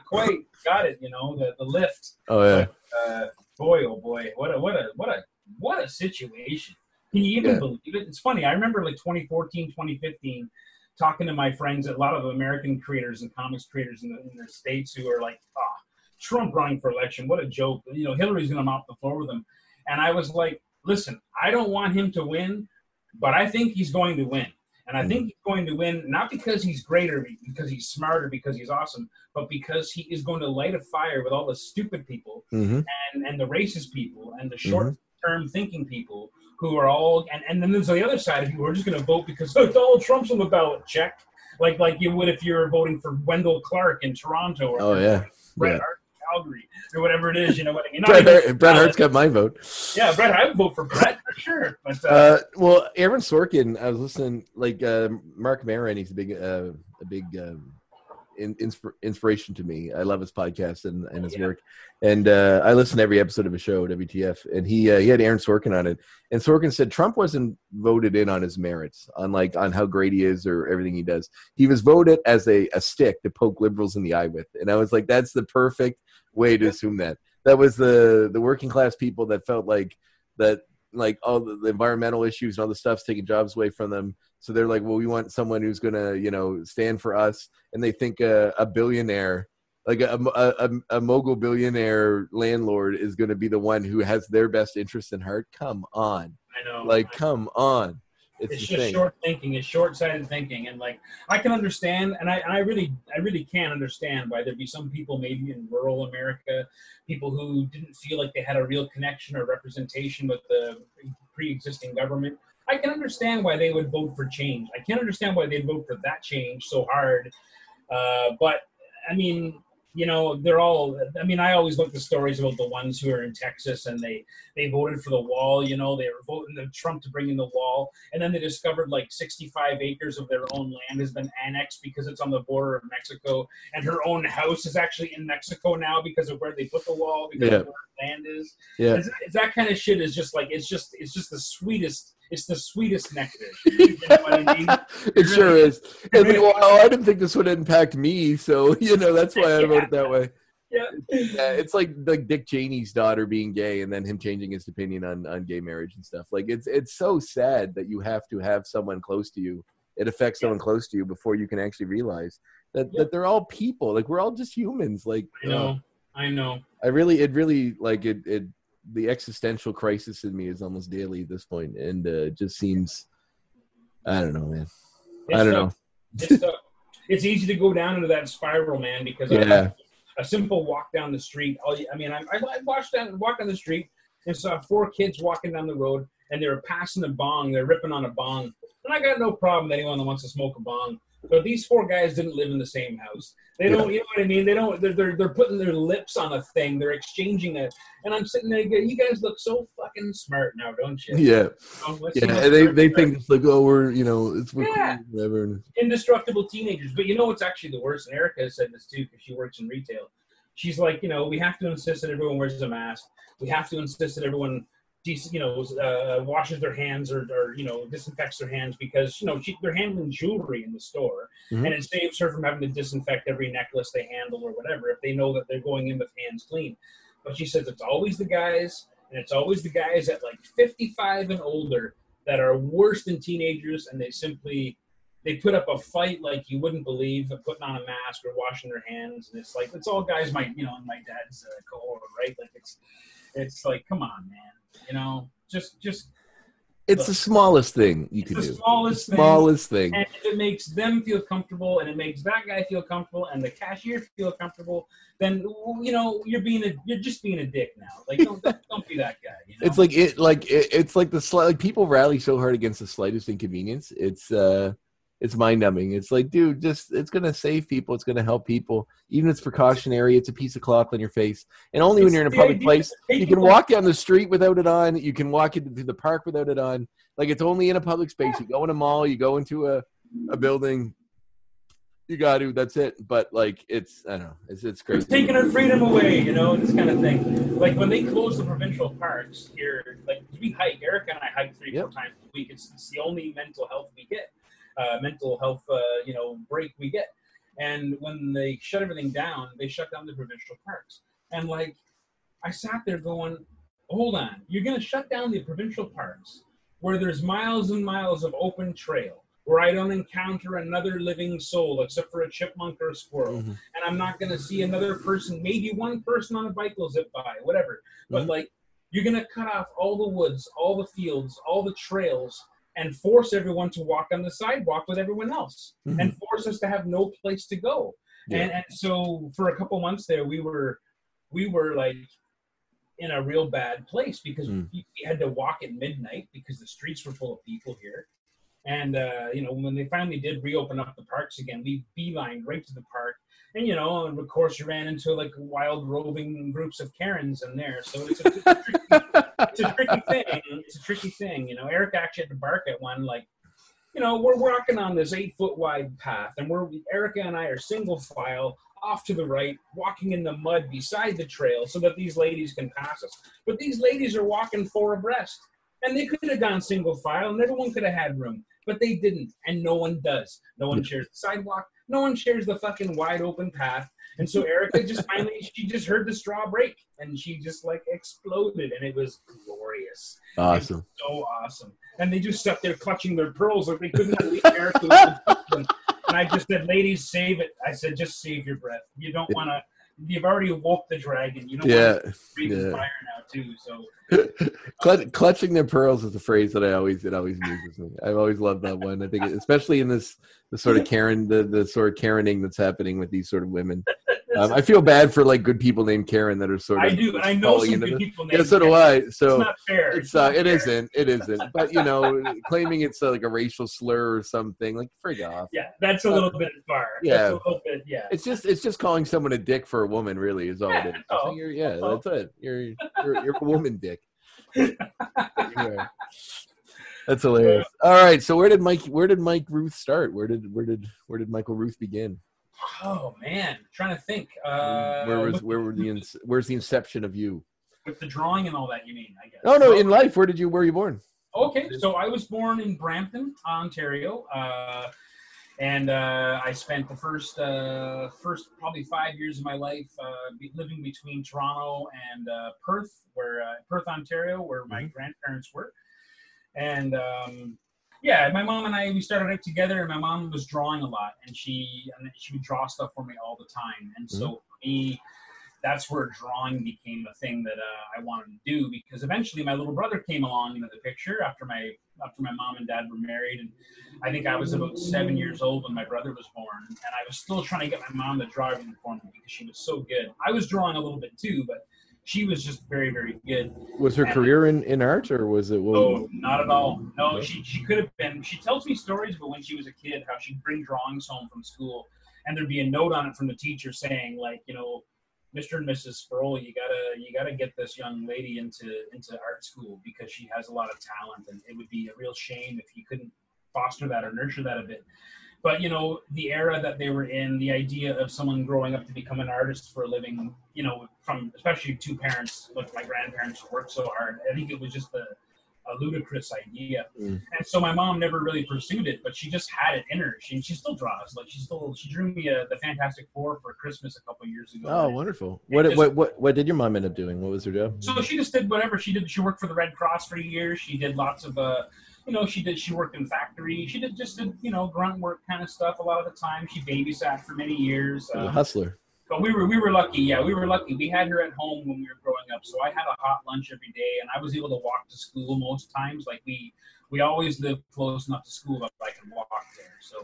quite got it, the lift. Oh yeah. But, oh boy, what a situation. Can you even believe it? It's funny. I remember like 2014, 2015 talking to my friends, a lot of American creators and comics creators in the States who are like, Trump running for election, what a joke. Hillary's going to mop the floor with him. And I was like, listen, I don't want him to win, but I think he's going to win. And I think he's going to win not because he's greater, because he's smarter, because he's awesome, but because he is going to light a fire with all the stupid people and the racist people and the short-term thinking people who are all – and then there's the other side of you who are just going to vote because Donald Trump's on the ballot, check. Like you would if you're voting for Wendell Clark in Toronto or Bret Hart Calgary or whatever it is, you know what I mean? Bret Hart's got my vote. Yeah, Bret, I would vote for Bret for sure. But well, Aaron Sorkin, I was listening, like Mark Maron, he's a big inspiration to me. I love his podcast and his work, and I listen to every episode of his show, WTF. And he had Aaron Sorkin on it, and Sorkin said Trump wasn't voted in on his merits, on how great he is or everything he does. He was voted as a stick to poke liberals in the eye with, and I was like, that's the perfect way to assume that. That was the working class people that felt like that, like all the environmental issues and all the stuff's taking jobs away from them. So they're like, well, we want someone who's going to, stand for us. And they think a billionaire, like a mogul billionaire landlord is going to be the one who has their best interest in heart. Come on. I know. Like, come on. It's just short thinking. It's short-sighted thinking, and like I can understand, and I really can understand why there'd be some people maybe in rural America, people who didn't feel like they had a real connection or representation with the pre-existing government. I can understand why they would vote for change. I can't understand why they'd vote for that change so hard. But I mean, they're all. I mean, I always look at the stories about the ones who are in Texas and they voted for the wall. They were voting the Trump to bring in the wall, and then they discovered like 65 acres of their own land has been annexed because it's on the border of Mexico, and her own house is actually in Mexico now because of where they put the wall, because of where her land is. Yeah, it's that kind of shit is just like it's just the sweetest. It's the sweetest nectar. You know what I mean? It sure is. And I didn't think this would impact me, so that's why I wrote it that way. Yeah. It's like Dick Cheney's daughter being gay and then him changing his opinion on gay marriage and stuff. Like it's so sad that you have to have someone close to you. It affects someone close to you before you can actually realize that they're all people. Like we're all just humans. Like I know. It really like it. The existential crisis in me is almost daily at this point, and it just seems, I don't know, man. I don't know. It's easy to go down into that spiral, man, because a simple walk down the street. I walked down the street and saw 4 kids walking down the road, and they were passing a bong. They're ripping on a bong, and I got no problem with anyone that wants to smoke a bong. But these 4 guys didn't live in the same house. They don't, you know what I mean? They don't. They're putting their lips on a thing. They're exchanging it, and I'm sitting there. You guys look so fucking smart now, don't you? Yeah. And they think it's like, oh, we're cool, whatever. Indestructible teenagers. But what's actually the worst? And Erica has said this too because she works in retail. She's like, we have to insist that everyone wears a mask. We have to insist that everyone washes their hands or disinfects their hands because they're handling jewelry in the store, and it saves her from having to disinfect every necklace they handle or whatever if they know that they're going in with hands clean. But she says it's always the guys, and it's always the guys at like 55 and older that are worse than teenagers, and they put up a fight like you wouldn't believe, putting on a mask or washing their hands, and it's like it's all guys in my dad's cohort, right? Like it's like, come on, man. Just it's the smallest thing you can do. Smallest thing. And if it makes them feel comfortable and it makes that guy feel comfortable and the cashier feel comfortable, then you're just being a dick now. Like don't be that guy. It's like people rally so hard against the slightest inconvenience. It's mind-numbing. It's like, dude, it's going to save people. It's going to help people. Even if it's precautionary, it's a piece of cloth on your face. And only when you're in a public place, you can walk down the street without it on. You can walk into the park without it on. Like, it's only in a public space. You go in a mall, you go into a building, you got to, that's it. But, like, I don't know. It's crazy. It's taking our freedom away, this kind of thing. Like, when they close the provincial parks here, like, we hike. Erica and I hike 3-4 times a week. It's the only mental health we get. Break we get. And when they shut everything down, they shut down the provincial parks. And like, I sat there going, hold on, you're going to shut down the provincial parks where there's miles and miles of open trail, where I don't encounter another living soul except for a chipmunk or a squirrel. And I'm not going to see another person, maybe one person on a bike will zip by, whatever. But like, you're going to cut off all the woods, all the fields, all the trails, and force everyone to walk on the sidewalk with everyone else, and force us to have no place to go. And so for a couple months there, we were like in a real bad place because we had to walk at midnight because the streets were full of people here. And, when they finally did reopen up the parks again, we beelined right to the park. And, and of course you ran into like wild roving groups of Karens in there. So it's a tricky thing. It's a tricky thing. Eric actually had to bark at one, like, we're walking on this 8-foot wide path, and Erica and I are single file off to the right, walking in the mud beside the trail so that these ladies can pass us. But these ladies are walking 4 abreast, and they could have gone single file, and everyone could have had room, but they didn't, and no one does. No one shares the sidewalk. No one shares the fucking wide open path. And so Erica just finally, she just heard the straw break, and she just like exploded, and it was glorious. Awesome. It was so awesome. And they just sat there clutching their pearls like they couldn't believe Erica was them. And I just said, ladies, save it. I said, just save your breath. You don't want to, you've already awoke the dragon. You don't want to breathe fire now too. So clutching their pearls is a phrase that it always amuses me. I've always loved that one. I think especially in the sort of Karen, the sort of Karening that's happening with these sort of women. I feel bad for like good people named Karen that are sort of. I do. I know some good people named. Yeah, so do I. So it's not fair. It isn't. It isn't. But claiming it's like a racial slur or something, like frig off. Yeah, that's a little bit far. Yeah, that's a little bit. Yeah. It's just calling someone a dick for a woman. Really, is all it is. That's it. You're a woman dick. That's hilarious. All right, so where did Mike Rooth start? Where did Michael Rooth begin? Oh man, I'm trying to think. Where's the inception of you? With the drawing and all that, you mean? I guess. No, in life. Where were you born? Okay, so I was born in Brampton, Ontario, and I spent the first probably 5 years of my life living between Toronto and Perth, Perth, Ontario, where my grandparents were, and. Yeah, my mom and we started out together, and my mom was drawing a lot, and she would draw stuff for me all the time. And so for me, that's where drawing became a thing that I wanted to do, because eventually my little brother came along into the picture after my mom and dad were married, and I think I was about 7 years old when my brother was born, and I was still trying to get my mom to draw everything for me because she was so good. I was drawing a little bit too, but she was just very, very good. Was her career in art, or was it? No, not at all. No, she could have been. She tells me stories about when she was a kid, how she'd bring drawings home from school, and there'd be a note on it from the teacher saying, like, Mr. and Mrs. Sproul, you gotta get this young lady into art school because she has a lot of talent, and it would be a real shame if you couldn't foster that or nurture that a bit. But, the era that they were in, the idea of someone growing up to become an artist for a living, from especially two parents, like my grandparents who worked so hard, I think it was just a ludicrous idea. And so my mom never really pursued it, but she just had it in her. She still draws. Like she drew me the Fantastic Four for Christmas a couple of years ago. Oh, wonderful. What did your mom end up doing? What was her job? So she just did whatever she did. She worked for the Red Cross for years. She did lots of she worked in factory. She did grunt work kind of stuff a lot of the time. She babysat for many years. A hustler. But we were lucky. Yeah, we were lucky. We had her at home when we were growing up, so I had a hot lunch every day, and I was able to walk to school most times. Like we always lived close enough to school that I could walk there. So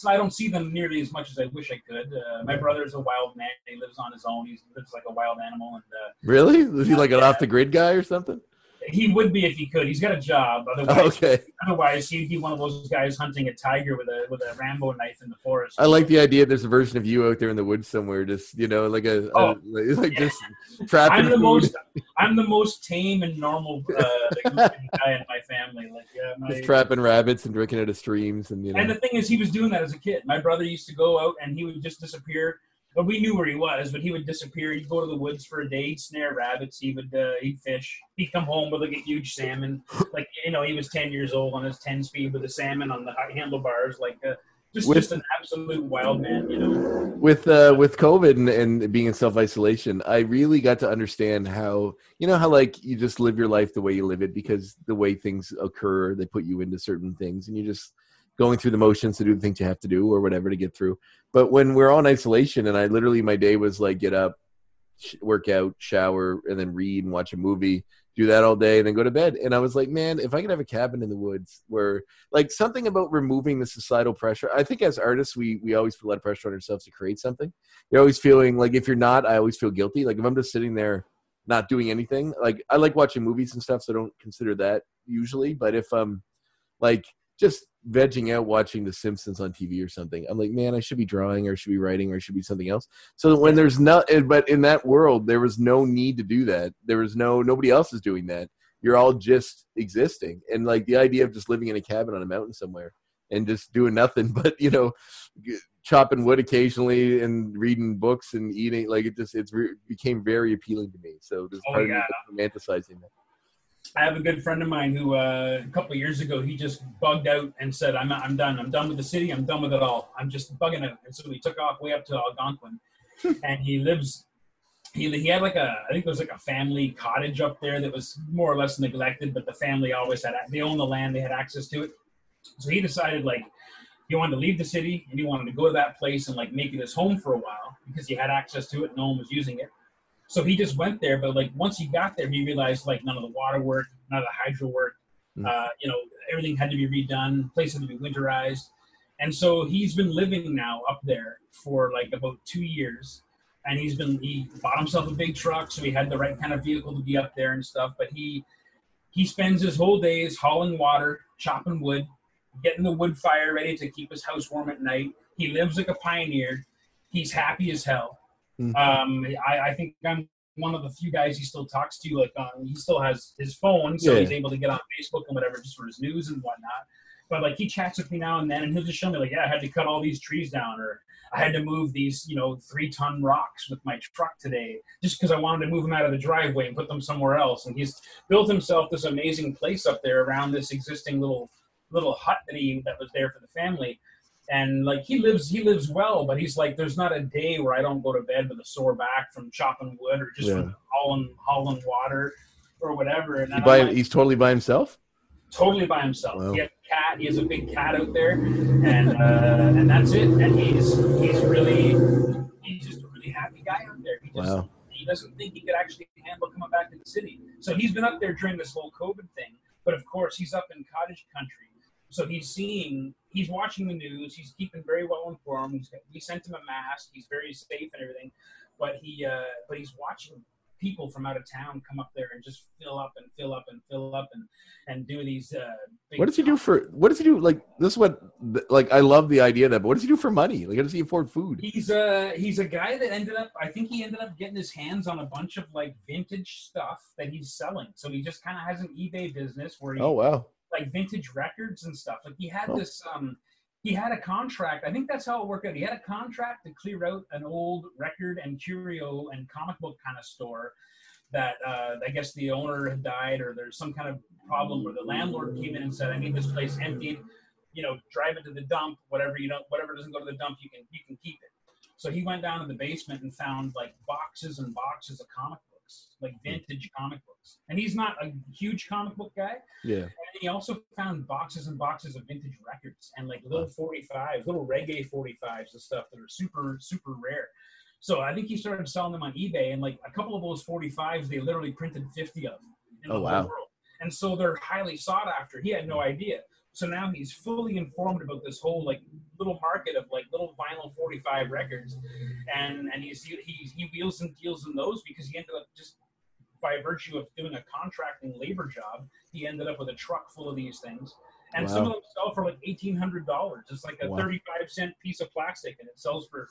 I don't see them nearly as much as I wish I could. My brother's a wild man. He lives on his own. He lives like a wild animal. And really, is he like an off the grid guy or something? He would be if he could. He's got a job. Otherwise, he'd be one of those guys hunting a tiger with a Rambo knife in the forest. I like the idea. There's a version of you out there in the woods somewhere, just just trapping food. I'm the most tame and normal guy in my family. Just trapping rabbits and drinking out of streams, and And the thing is, he was doing that as a kid. My brother used to go out and he would just disappear. But we knew where he was, but he would disappear. He'd go to the woods for a day. He'd snare rabbits. He'd fish. He'd come home with like a huge salmon. Like, he was 10 years old on his 10-speed with a salmon on the handlebars. Like, just an absolute wild man, With COVID and being in self-isolation, I really got to understand how like you just live your life the way you live it, because the way things occur, they put you into certain things, and you just going through the motions to do the things you have to do or whatever to get through. But when we're all in isolation, and my day was like get up, work out, shower, and then read and watch a movie, do that all day, and then go to bed. And I was like, man, if I could have a cabin in the woods where like something about removing the societal pressure. I think as artists, we always put a lot of pressure on ourselves to create something. You're always feeling like if you're not, I always feel guilty. Like if I'm just sitting there not doing anything, like I like watching movies and stuff, so I don't consider that usually. But if I'm like just vegging out watching The Simpsons on TV or something, I'm like, man, I should be drawing or I should be writing or I should be something else. So when there's but in that world, there was no need to do that. There was nobody else is doing that. You're all just existing. And like the idea of just living in a cabin on a mountain somewhere and just doing nothing but, you know, chopping wood occasionally and reading books and eating. Like it became very appealing to me. So there's part of me romanticizing that. I have a good friend of mine who a couple of years ago, he just bugged out and said, I'm done. I'm done with the city. I'm done with it all. I'm just bugging out. And so he took off way up to Algonquin and he had like I think there was like a family cottage up there that was more or less neglected, but the family always they owned the land. They had access to it. So he decided like he wanted to leave the city and he wanted to go to that place and like make it his home for a while because he had access to it. No one was using it. So he just went there, but like once he got there, he realized like none of the water worked, none of the hydro worked. You know, everything had to be redone. Place had to be winterized, and so he's been living now up there for like about 2 years. And he bought himself a big truck, so he had the right kind of vehicle to be up there and stuff. But he spends his whole days hauling water, chopping wood, getting the wood fire ready to keep his house warm at night. He lives like a pioneer. He's happy as hell. I think I'm one of the few guys he still talks to. Like he still has his phone, so he's able to get on Facebook and whatever just for his news and whatnot. But like he chats with me now and then, and he'll just show me like, yeah, I had to cut all these trees down, or I had to move these 3-ton rocks with my truck today, just because I wanted to move them out of the driveway and put them somewhere else. And he's built himself this amazing place up there around this existing little hut that was there for the family. And like he lives well, but he's like, there's not a day where I don't go to bed with a sore back from chopping wood or just from hauling water or whatever. And he's totally by himself? Totally by himself. Wow. He has a cat. He has a big cat out there, and that's it. And he's just a really happy guy out there. He doesn't think he could actually handle coming back to the city. So he's been up there during this whole COVID thing. But of course, he's up in cottage country. So he's watching the news. He's keeping very well informed. We sent him a mask. He's very safe and everything. But he's watching people from out of town come up there and just fill up and do these big what does he do like this is what like I love the idea of that, but what does he do for money? Like how does he afford food? He's a guy that ended up getting his hands on a bunch of like vintage stuff that he's selling. So he just kind of has an eBay business where he like vintage records and stuff. Like he had this he had a contract. I think that's how it worked out. He had a contract to clear out an old record and curio and comic book kind of store that I guess the owner had died or there's some kind of problem where the landlord came in and said, I need this place emptied, drive it to the dump, whatever doesn't go to the dump, you can keep it. So he went down in the basement and found like boxes and boxes of comic books, like vintage comic books. And he's not a huge comic book guy. Yeah. And he also found boxes and boxes of vintage records and like little 45s, little reggae 45s and stuff that are super, super rare. So I think he started selling them on eBay, and like a couple of those 45s, they literally printed 50 of them in the whole world. And so they're highly sought after. He had no idea. So now he's fully informed about this whole like little market of like little vinyl 45 records, and he wheels and deals in those because he ended up just by virtue of doing a contracting labor job, he ended up with a truck full of these things. And some of them sell for like $1,800. It's like a 35-cent piece of plastic, and it sells for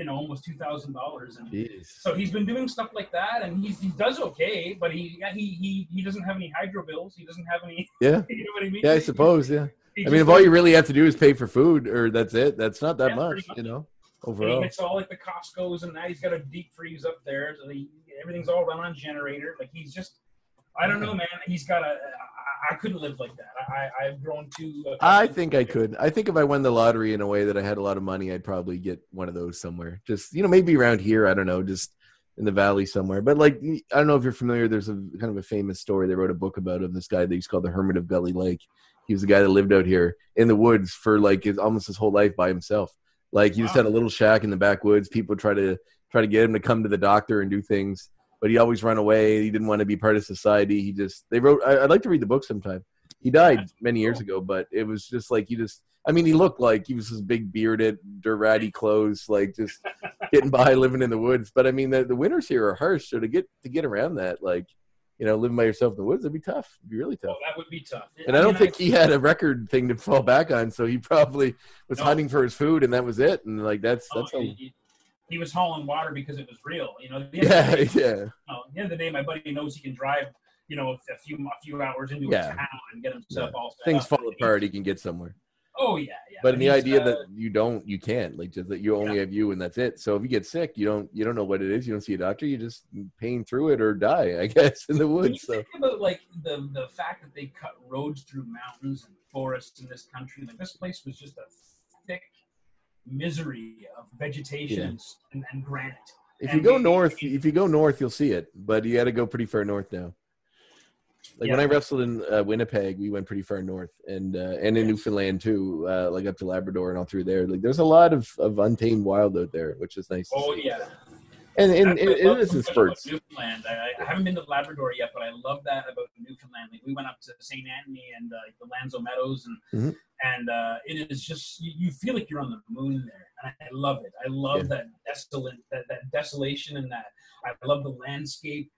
almost $2,000. And so he's been doing stuff like that, and he does okay, but he doesn't have any hydro bills. He doesn't have any. Yeah. You know what I mean? Yeah, I suppose. Yeah. I mean, if all you really have to do is pay for food, or that's it, that's not that much, overall. And he gets all like the Costco's and that. He's got a deep freeze up there, so everything's all run on generator. Like he's just, I don't know, man. He's got I couldn't live like that. I've grown to. I think I could. I think if I won the lottery in a way that I had a lot of money, I'd probably get one of those somewhere. Just maybe around here. I don't know, just in the valley somewhere. But like, I don't know if you're familiar. There's a kind of a famous story. They wrote a book about him. This guy that he's called the Hermit of Gully Lake. He was the guy that lived out here in the woods for like almost his whole life by himself. Like he just had a little shack in the backwoods. People try to get him to come to the doctor and do things. But he always ran away. He didn't want to be part of society. They wrote, I'd like to read the book sometime. He died many years ago, but it was just like, he looked like he was this big bearded, ratty clothes, like just getting by, living in the woods. But I mean, the winters here are harsh. So to get around that, like, living by yourself in the woods, it'd be tough. It'd be really tough. Oh, that would be tough. And I don't think he had a record thing to fall back on. So he probably was hunting for his food, and that was it. And like, that's how he was hauling water because it was real. At the end of the day, my buddy knows he can drive, a few hours into a town and get himself all set things up. fall apart. He can get somewhere. Oh yeah, yeah. But in the idea that you can't, like, just that you only have you and that's it. So if you get sick, you don't know what it is. You don't see a doctor. You just pain through it or die, I guess, in the woods. So think about like the fact that they cut roads through mountains and forests in this country. Like this place was just a thick misery of vegetation and granite. If you go north, you'll see it. But you got to go pretty far north now. Like when I wrestled in Winnipeg, we went pretty far north, and in Newfoundland too, like up to Labrador and all through there. Like there's a lot of untamed wild out there, which is nice. Oh yeah, and it is in spurts. Newfoundland. I haven't been to Labrador yet, but I love that about Newfoundland. Like we went up to St. Anthony and the Lanzo Meadows, and it is just you feel like you're on the moon there, and I love it. I love that desolation and that. I love the landscape.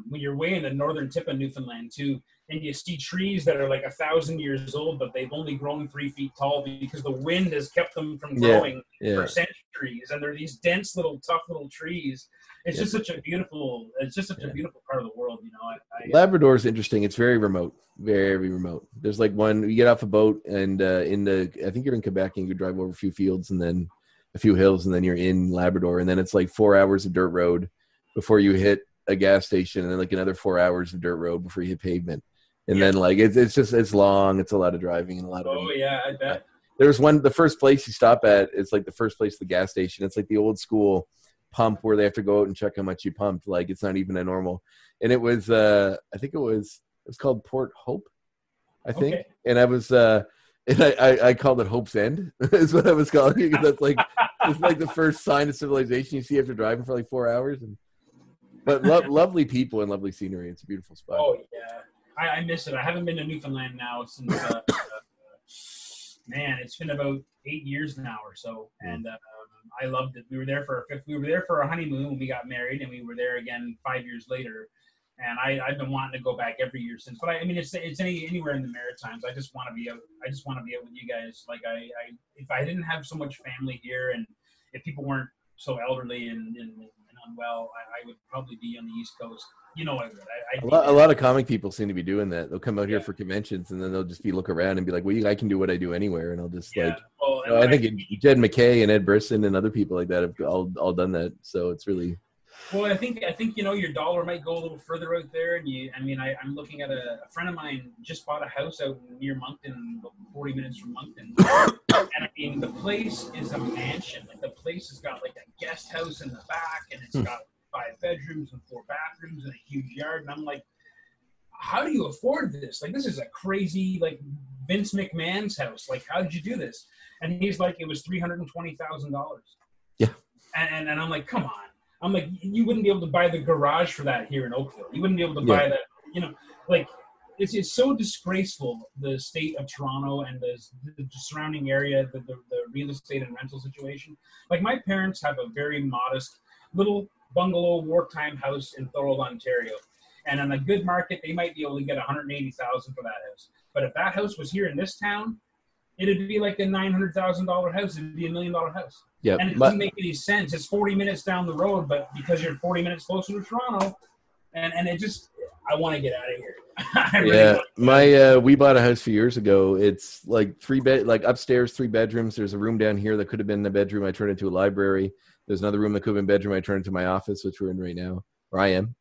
When you're way in the northern tip of Newfoundland too, and you see trees that are like 1,000 years old, but they've only grown 3 feet tall because the wind has kept them from growing for centuries. And they're these dense tough little trees. It's just such a beautiful, beautiful part of the world, you know. Labrador is interesting. It's very remote, very remote. There's like you get off a boat and I think you're in Quebec and you drive over a few fields and then a few hills and then you're in Labrador, and then it's like 4 hours of dirt road before you hit a gas station, and then like another 4 hours of dirt road before you hit pavement. And then like it's long, it's a lot of driving and a lot of I bet. There's the first place you stop at, it's like the first place, the gas station. It's like the old school pump where they have to go out and check how much you pumped. Like it's not even a normal. And it was I think it was called Port Hope, I think. Okay. And I was and I called it Hope's End is what I was calling it, because that's like it's like the first sign of civilization you see after driving for like 4 hours. But lovely people and lovely scenery. It's a beautiful spot. Oh yeah, I miss it. I haven't been to Newfoundland now since man, it's been about 8 years now or so, and I loved it. We were there for a honeymoon when we got married, and we were there again 5 years later. And I've been wanting to go back every year since. But I mean, it's anywhere in the Maritimes. I just want to be out. I just want to be out with you guys. Like if I didn't have so much family here, and if people weren't so elderly and unwell, I would probably be on the East Coast. You know, I would. A lot of comic people seem to be doing that. They'll come out here for conventions, and then they'll just look around and be like, "Well, I can do what I do anywhere," and I'll just I think Jed McKay and Ed Brisson and other people like that have all done that. So it's really. Well, I think you know your dollar might go a little further out there, and I'm looking at a friend of mine just bought a house out near Moncton, 40 minutes from Moncton, and I mean the place is a mansion. Like the place has got like a guest house in the back, and it's got 5 bedrooms and 4 bathrooms and a huge yard. And I'm like, how do you afford this? Like this is a crazy like Vince McMahon's house. Like how did you do this? And he's like, it was $320,000. Yeah, and I'm like, come on. I'm like, you wouldn't be able to buy the garage for that here in Oakville. You wouldn't be able to buy that, you know, like it's so disgraceful, the state of Toronto and the surrounding area, the real estate and rental situation. Like my parents have a very modest little bungalow wartime house in Thorold, Ontario. And on a good market, they might be able to get $180,000 for that house. But if that house was here in this town, it'd be like a $900,000 house. It'd be $1 million house. Yeah, and it doesn't make any sense. It's 40 minutes down the road, but because you're 40 minutes closer to Toronto, and it just, I want to get out of here. We bought a house a few years ago. It's like upstairs, 3 bedrooms. There's a room down here that could have been the bedroom. I turned into a library. There's another room that could have been bedroom. I turned into my office, which we're in right now, or I am.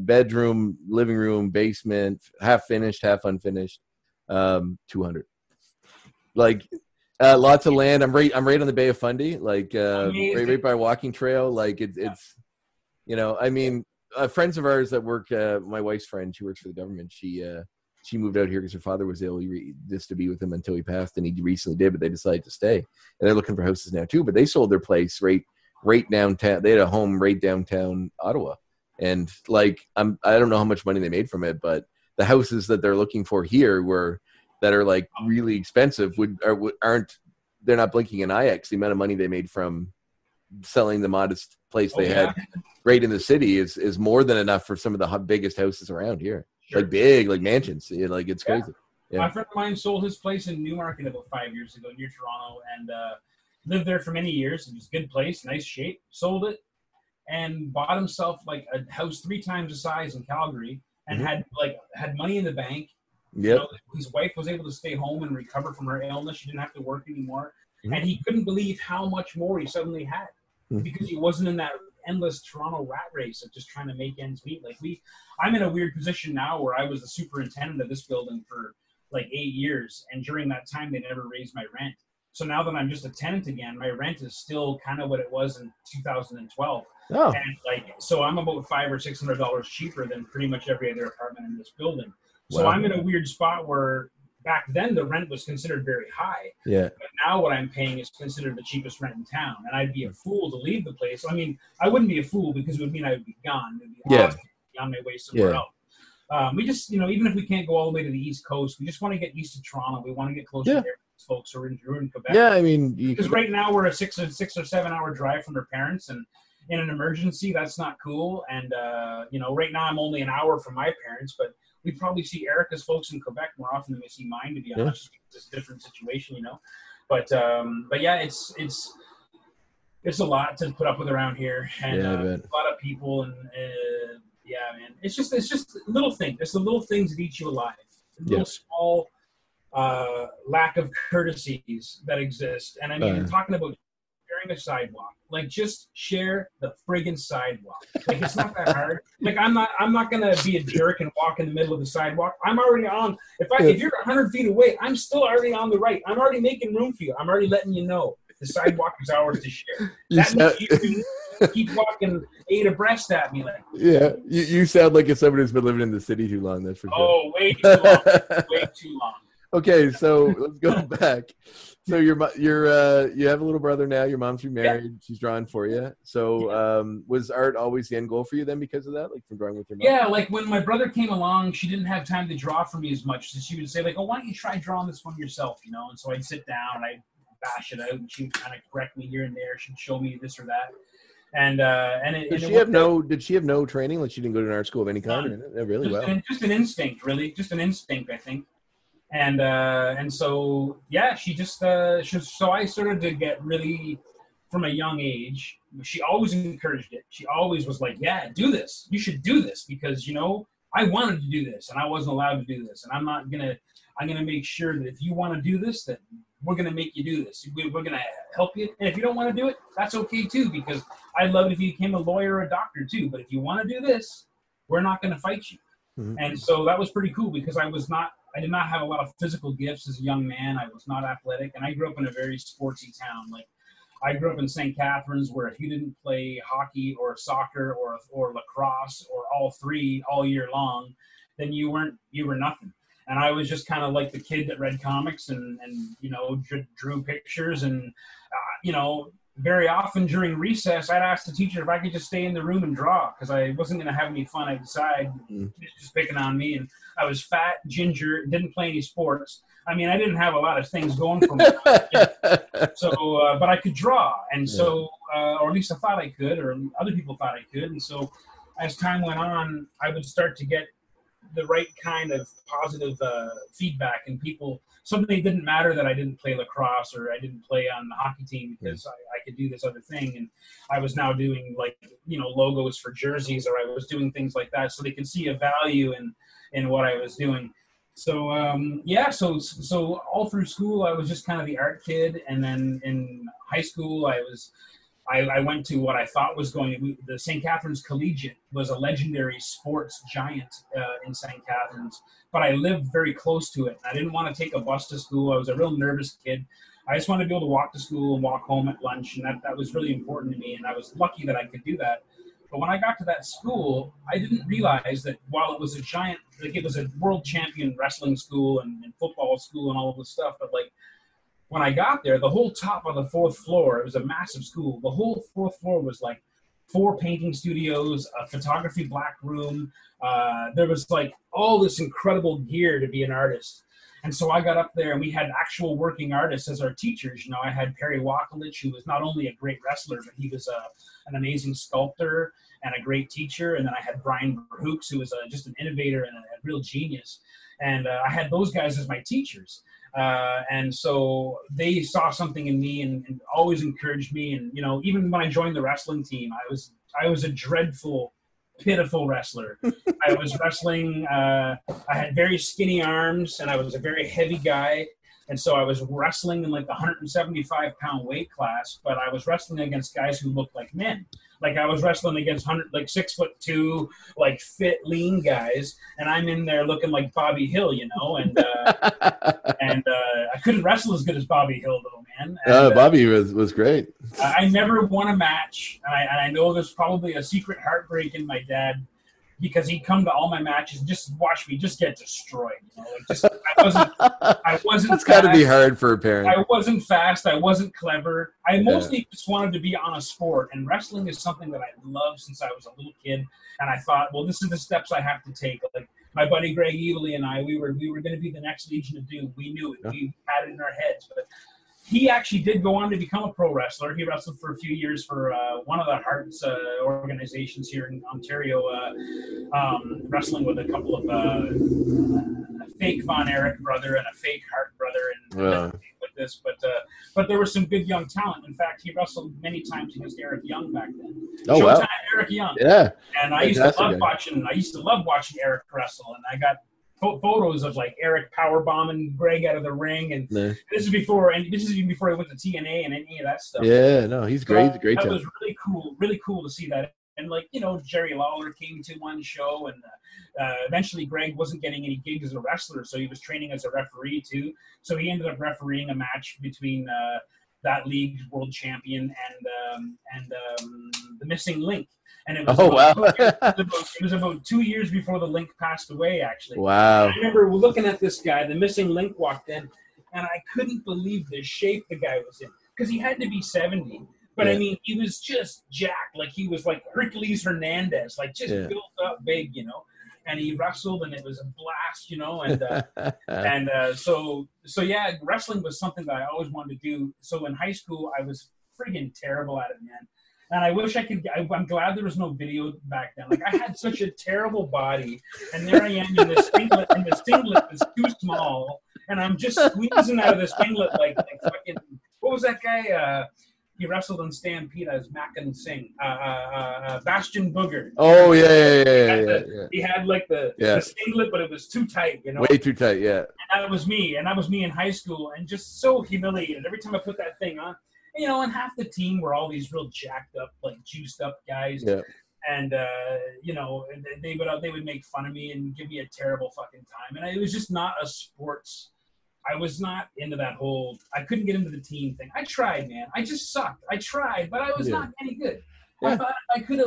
Bedroom, living room, basement, half finished, half unfinished. 200. Like lots of land. I'm right on the Bay of Fundy, like right by a walking trail. Like it's you know, I mean, friends of ours that work. My wife's friend, she works for the government. She moved out here because her father was ill. Just to be with him until he passed, and he recently did. But they decided to stay, and they're looking for houses now too. But they sold their place right downtown. They had a home right downtown Ottawa, and like I don't know how much money they made from it, but the houses that they're looking for here that are like really expensive they're not blinking an eye at the amount of money they made from selling the modest place they had right in the city is more than enough for some of the biggest houses around here. Sure. Like big, like mansions. Like it's crazy. Yeah. My friend of mine sold his place in Newmarket about 5 years ago near Toronto, and lived there for many years. It was a good place, nice shape. Sold it and bought himself like a house 3 times the size in Calgary, and had money in the bank. You know, his wife was able to stay home and recover from her illness. She didn't have to work anymore. And he couldn't believe how much more he suddenly had because he wasn't in that endless Toronto rat race of just trying to make ends meet. Like I'm in a weird position now where I was the superintendent of this building for like 8 years. And during that time, they never raised my rent. So now that I'm just a tenant again, my rent is still kind of what it was in 2012. Oh. And like, so I'm about $500 or $600 cheaper than pretty much every other apartment in this building. So Wow. I'm in a weird spot where back then the rent was considered very high. Yeah. But now what I'm paying is considered the cheapest rent in town. And I'd be a fool to leave the place. I mean, I wouldn't be a fool because it would mean I would be gone. It would be awesome to be on my way somewhere else. We just, you know, even if we can't go all the way to the East Coast, we just want to get east of Toronto. We want to get closer to their folks who are in Quebec. Yeah, I mean, because right now we're a 6 or 7 hour drive from their parents, and in an emergency, that's not cool. And you know, right now I'm only an hour from my parents, but we probably see Erica's folks in Quebec more often than we see mine, to be honest. It's a different situation, you know. But yeah, it's a lot to put up with around here, and a lot of people, and yeah, man, it's just little things. It's the little things that eat you alive. Little small lack of courtesties that exist. And I mean, talking about sharing a sidewalk, like just share the friggin' sidewalk. Like it's not that hard. Like I'm not gonna be a jerk and walk in the middle of the sidewalk. I'm already on. If you're 100 feet away, I'm still already on the right. I'm already making room for you. I'm already letting you know the sidewalk is ours to share. That means you can keep walking 8 abreast at me. Like, you sound like somebody who's been living in the city too long. That's for sure. Oh, way too long. Way too long. Okay, so let's go back. So you have a little brother now. Your mom's remarried. Yeah. She's drawing for you. So was art always the end goal for you then because of that, like from drawing with your mom? Yeah, like when my brother came along, she didn't have time to draw for me as much. So she would say like, "Oh, why don't you try drawing this one yourself?" You know. And so I'd sit down and I'd bash it out, and she would kind of correct me here and there. She'd show me this or that. And did she have no training? Like she didn't go to an art school of any kind? Really? Just an instinct, really. Just an instinct, I think. And so yeah, she just so I started to get really from a young age. She always encouraged it. She always was like, "Yeah, do this. You should do this because you know I wanted to do this and I wasn't allowed to do this, and I'm gonna make sure that if you want to do this, that we're gonna make you do this. We're gonna help you, and if you don't want to do it, that's okay too. Because I'd love it if you became a lawyer or a doctor too. But if you want to do this, we're not gonna fight you." Mm-hmm. And so that was pretty cool because I did not have a lot of physical gifts as a young man. I was not athletic, and I grew up in a very sportsy town. Like I grew up in St. Catharines, where if you didn't play hockey or soccer or lacrosse or all three all year long, then you were nothing. And I was just kind of like the kid that read comics and you know drew pictures and you know. Very often during recess, I'd ask the teacher if I could just stay in the room and draw because I wasn't going to have any fun outside, just picking on me. And I was fat, ginger, didn't play any sports. I mean, I didn't have a lot of things going for me. So, but I could draw. And so, or at least I thought I could, or other people thought I could. And so as time went on, I would start to get the right kind of positive feedback, and people, something didn't matter that I didn't play lacrosse or I didn't play on the hockey team because I could do this other thing. And I was now doing like, you know, logos for jerseys, or I was doing things like that. So they could see a value in what I was doing. So, so all through school, I was just kind of the art kid. And then in high school, I went to what I thought was going to be the St. Catharines Collegiate was a legendary sports giant in St. Catharines, but I lived very close to it. I didn't want to take a bus to school. I was a real nervous kid. I just wanted to be able to walk to school and walk home at lunch, and that was really important to me, and I was lucky that I could do that. But when I got to that school, I didn't realize that while it was a giant, like it was a world champion wrestling school and football school and all of this stuff, but like, when I got there, the whole top of the 4th floor, it was a massive school. The whole 4th floor was like 4 painting studios, a photography black room. There was like all this incredible gear to be an artist. And so I got up there and we had actual working artists as our teachers. You know, I had Perry Wakelich, who was not only a great wrestler, but he was an amazing sculptor and a great teacher. And then I had Brian Verhooks, who was just an innovator and a real genius. And I had those guys as my teachers. And so they saw something in me and always encouraged me. And, you know, even when I joined the wrestling team, I was a dreadful pitiful wrestler. I was wrestling. I had very skinny arms, and I was a very heavy guy. And so I was wrestling in like the 175-pound weight class, but I was wrestling against guys who looked like men. Like I was wrestling against 6'2", like fit, lean guys, and I'm in there looking like Bobby Hill, you know, and I couldn't wrestle as good as Bobby Hill, though, man. And, Bobby was great. I never won a match, and I know there's probably a secret heartbreak in my dad, because he'd come to all my matches and just watch me just get destroyed. You know, like just I wasn't. That's got to be hard for a parent. I wasn't fast. I wasn't clever. I mostly just wanted to be on a sport, and wrestling is something that I loved since I was a little kid. And I thought, well, this is the steps I have to take. Like my buddy Greg Evely and I, we were going to be the next Legion of Doom. We knew it. Yeah. We had it in our heads, but. He actually did go on to become a pro wrestler. He wrestled for a few years for one of the Hearts organizations here in Ontario, wrestling with a couple of a fake Von Erich brother and a fake Hart brother, and with this. But there was some good young talent. In fact, he wrestled many times against Eric Young back then. Oh Showtime, wow, Eric Young. Yeah, and I used to love watching Eric wrestle, and I got photos of like Eric powerbombing Greg out of the ring, and this is even before he went to TNA and any of that stuff. Yeah, no, he's great. He's a great. That was really cool to see that. And like, you know, Jerry Lawler came to one show, and eventually Greg wasn't getting any gigs as a wrestler, so he was training as a referee too. So he ended up refereeing a match between that league's world champion and the Missing Link. And it was it was about 2 years before the Link passed away, actually. Wow. And I remember looking at this guy, the Missing Link walked in, and I couldn't believe the shape the guy was in, because he had to be 70. But I mean, he was just jacked, like he was like Hercules Hernandez, like just built up big, you know. And he wrestled, and it was a blast, you know. And so yeah, wrestling was something that I always wanted to do. So in high school, I was friggin' terrible at it, man. And I wish I could. I'm glad there was no video back then. Like I had such a terrible body, and there I am in this singlet, and the singlet is too small, and I'm just squeezing out of the singlet like fucking. What was that guy? He wrestled in Stampede as Mackin Singh, Bastion Booger. Oh yeah. He had like the singlet, but it was too tight, you know. Way too tight, yeah. And that was me, in high school, and just so humiliated every time I put that thing on. You know, and half the team were all these real jacked up, like juiced up guys. Yeah. And you know, they would make fun of me and give me a terrible fucking time. And it was just not a sports. I was not into that whole. I couldn't get into the team thing. I tried, man. I just sucked. I tried, but I was not any good. Yeah. I thought I could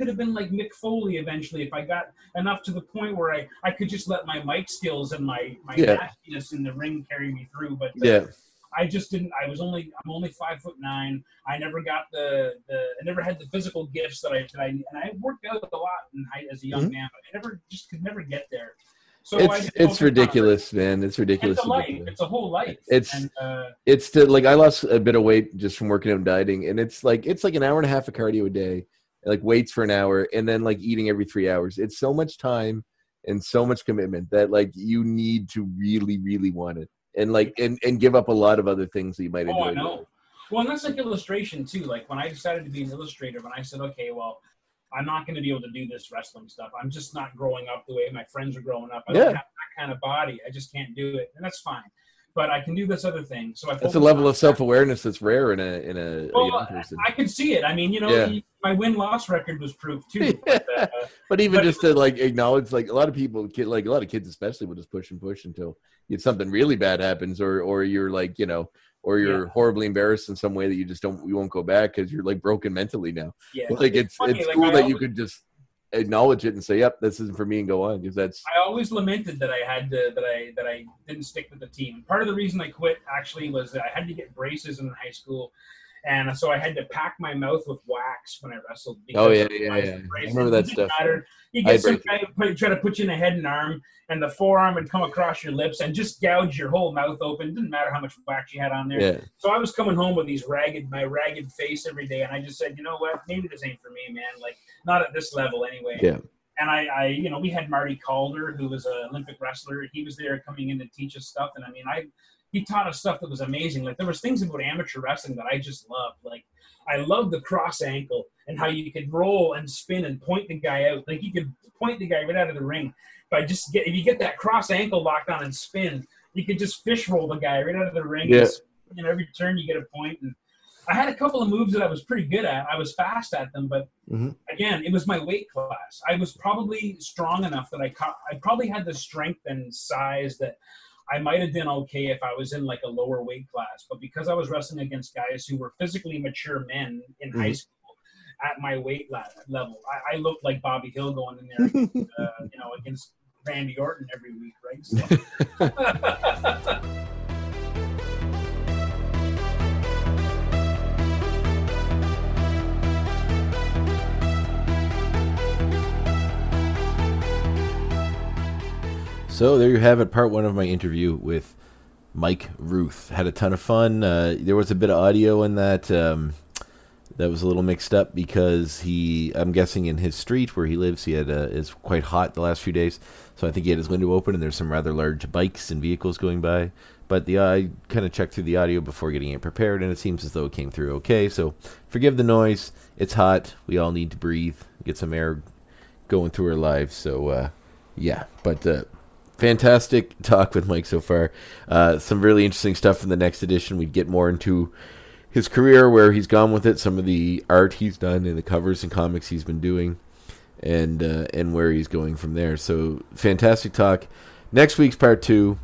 have been like Mick Foley eventually if I got enough to the point where I could just let my mic skills and my nastiness in the ring carry me through. But I just didn't. I'm only 5'9". I never got I never had the physical gifts that I and I worked out a lot as a young man, but I could never get there. So it's ridiculous, man. It's ridiculous. It's a life. It's a whole life. It's like I lost a bit of weight just from working out and dieting, and it's like an hour and a half of cardio a day, like weights for an hour, and then like eating every 3 hours. It's so much time and so much commitment that like you need to really, really want it. And like and give up a lot of other things that you might enjoy. Oh, I know. Well, and that's like illustration too. Like when I decided to be an illustrator, when I said, okay, well, I'm not going to be able to do this wrestling stuff. I'm just not growing up the way my friends are growing up. I don't have that kind of body. I just can't do it, and that's fine. But I can do this other thing. So that's a level of self-awareness that's rare in a young person. I can see it. I mean, you know, my win-loss record was proof too. But just to like acknowledge, like a lot of people, like a lot of kids especially, will just push and push until something really bad happens, or you're like, you know, or you're horribly embarrassed in some way that you won't go back because you're like broken mentally now. Yeah, like it's cool that you could just acknowledge it and say, "Yep, this isn't for me," and go on, because that's. I always lamented that I didn't stick with the team. Part of the reason I quit actually was that I had to get braces in high school, and so I had to pack my mouth with wax when I wrestled. I remember that stuff. You get some guy try to put you in a head and arm, and the forearm would come across your lips and just gouge your whole mouth open. It didn't matter how much wax you had on there. Yeah. So I was coming home with my ragged face every day, and I just said, you know what, maybe this ain't for me, man. Like, not at this level anyway. Yeah. And I you know, we had Marty Calder, who was an Olympic wrestler. He was there coming in to teach us stuff, and I mean, he taught us stuff that was amazing. Like, there was things about amateur wrestling that I just loved. Like, I loved the cross ankle. And and how you could roll and spin and point the guy out. Like you could point the guy right out of the ring by if you get that cross ankle locked on and spin, you could just fish roll the guy right out of the ring. Yeah. And, every turn you get a point. And I had a couple of moves that I was pretty good at. I was fast at them, but again, it was my weight class. I was probably strong enough that I probably had the strength and size that I might have done okay if I was in like a lower weight class. But because I was wrestling against guys who were physically mature men in high school at my weight level, I looked like Bobby Hill going in there, against Randy Orton every week, right? So. So there you have it, part one of my interview with Mike Rooth. Had a ton of fun. There was a bit of audio in that that was a little mixed up because I'm guessing in his street where he lives, he had it's quite hot the last few days. So I think he had his window open and there's some rather large bikes and vehicles going by. But I kind of checked through the audio before getting it prepared, and it seems as though it came through okay. So forgive the noise. It's hot. We all need to breathe, get some air going through our lives. So yeah, but. Fantastic talk with Mike so far. Some really interesting stuff in the next edition. We'd get more into his career, where he's gone with it, some of the art he's done and the covers and comics he's been doing, and where he's going from there. So fantastic talk. Next week's part two.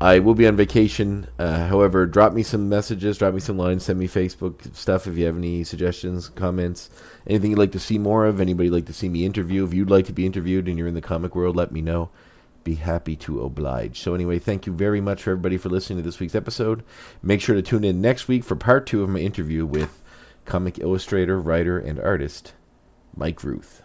I will be on vacation. However, drop me some messages, drop me some lines, send me Facebook stuff if you have any suggestions, comments, anything you'd like to see more of, anybody you'd like to see me interview. If you'd like to be interviewed and you're in the comic world, let me know. Be happy to oblige. So anyway, thank you very much for everybody for listening to this week's episode. Make sure to tune in next week for part two of my interview with comic illustrator, writer, and artist Mike Rooth.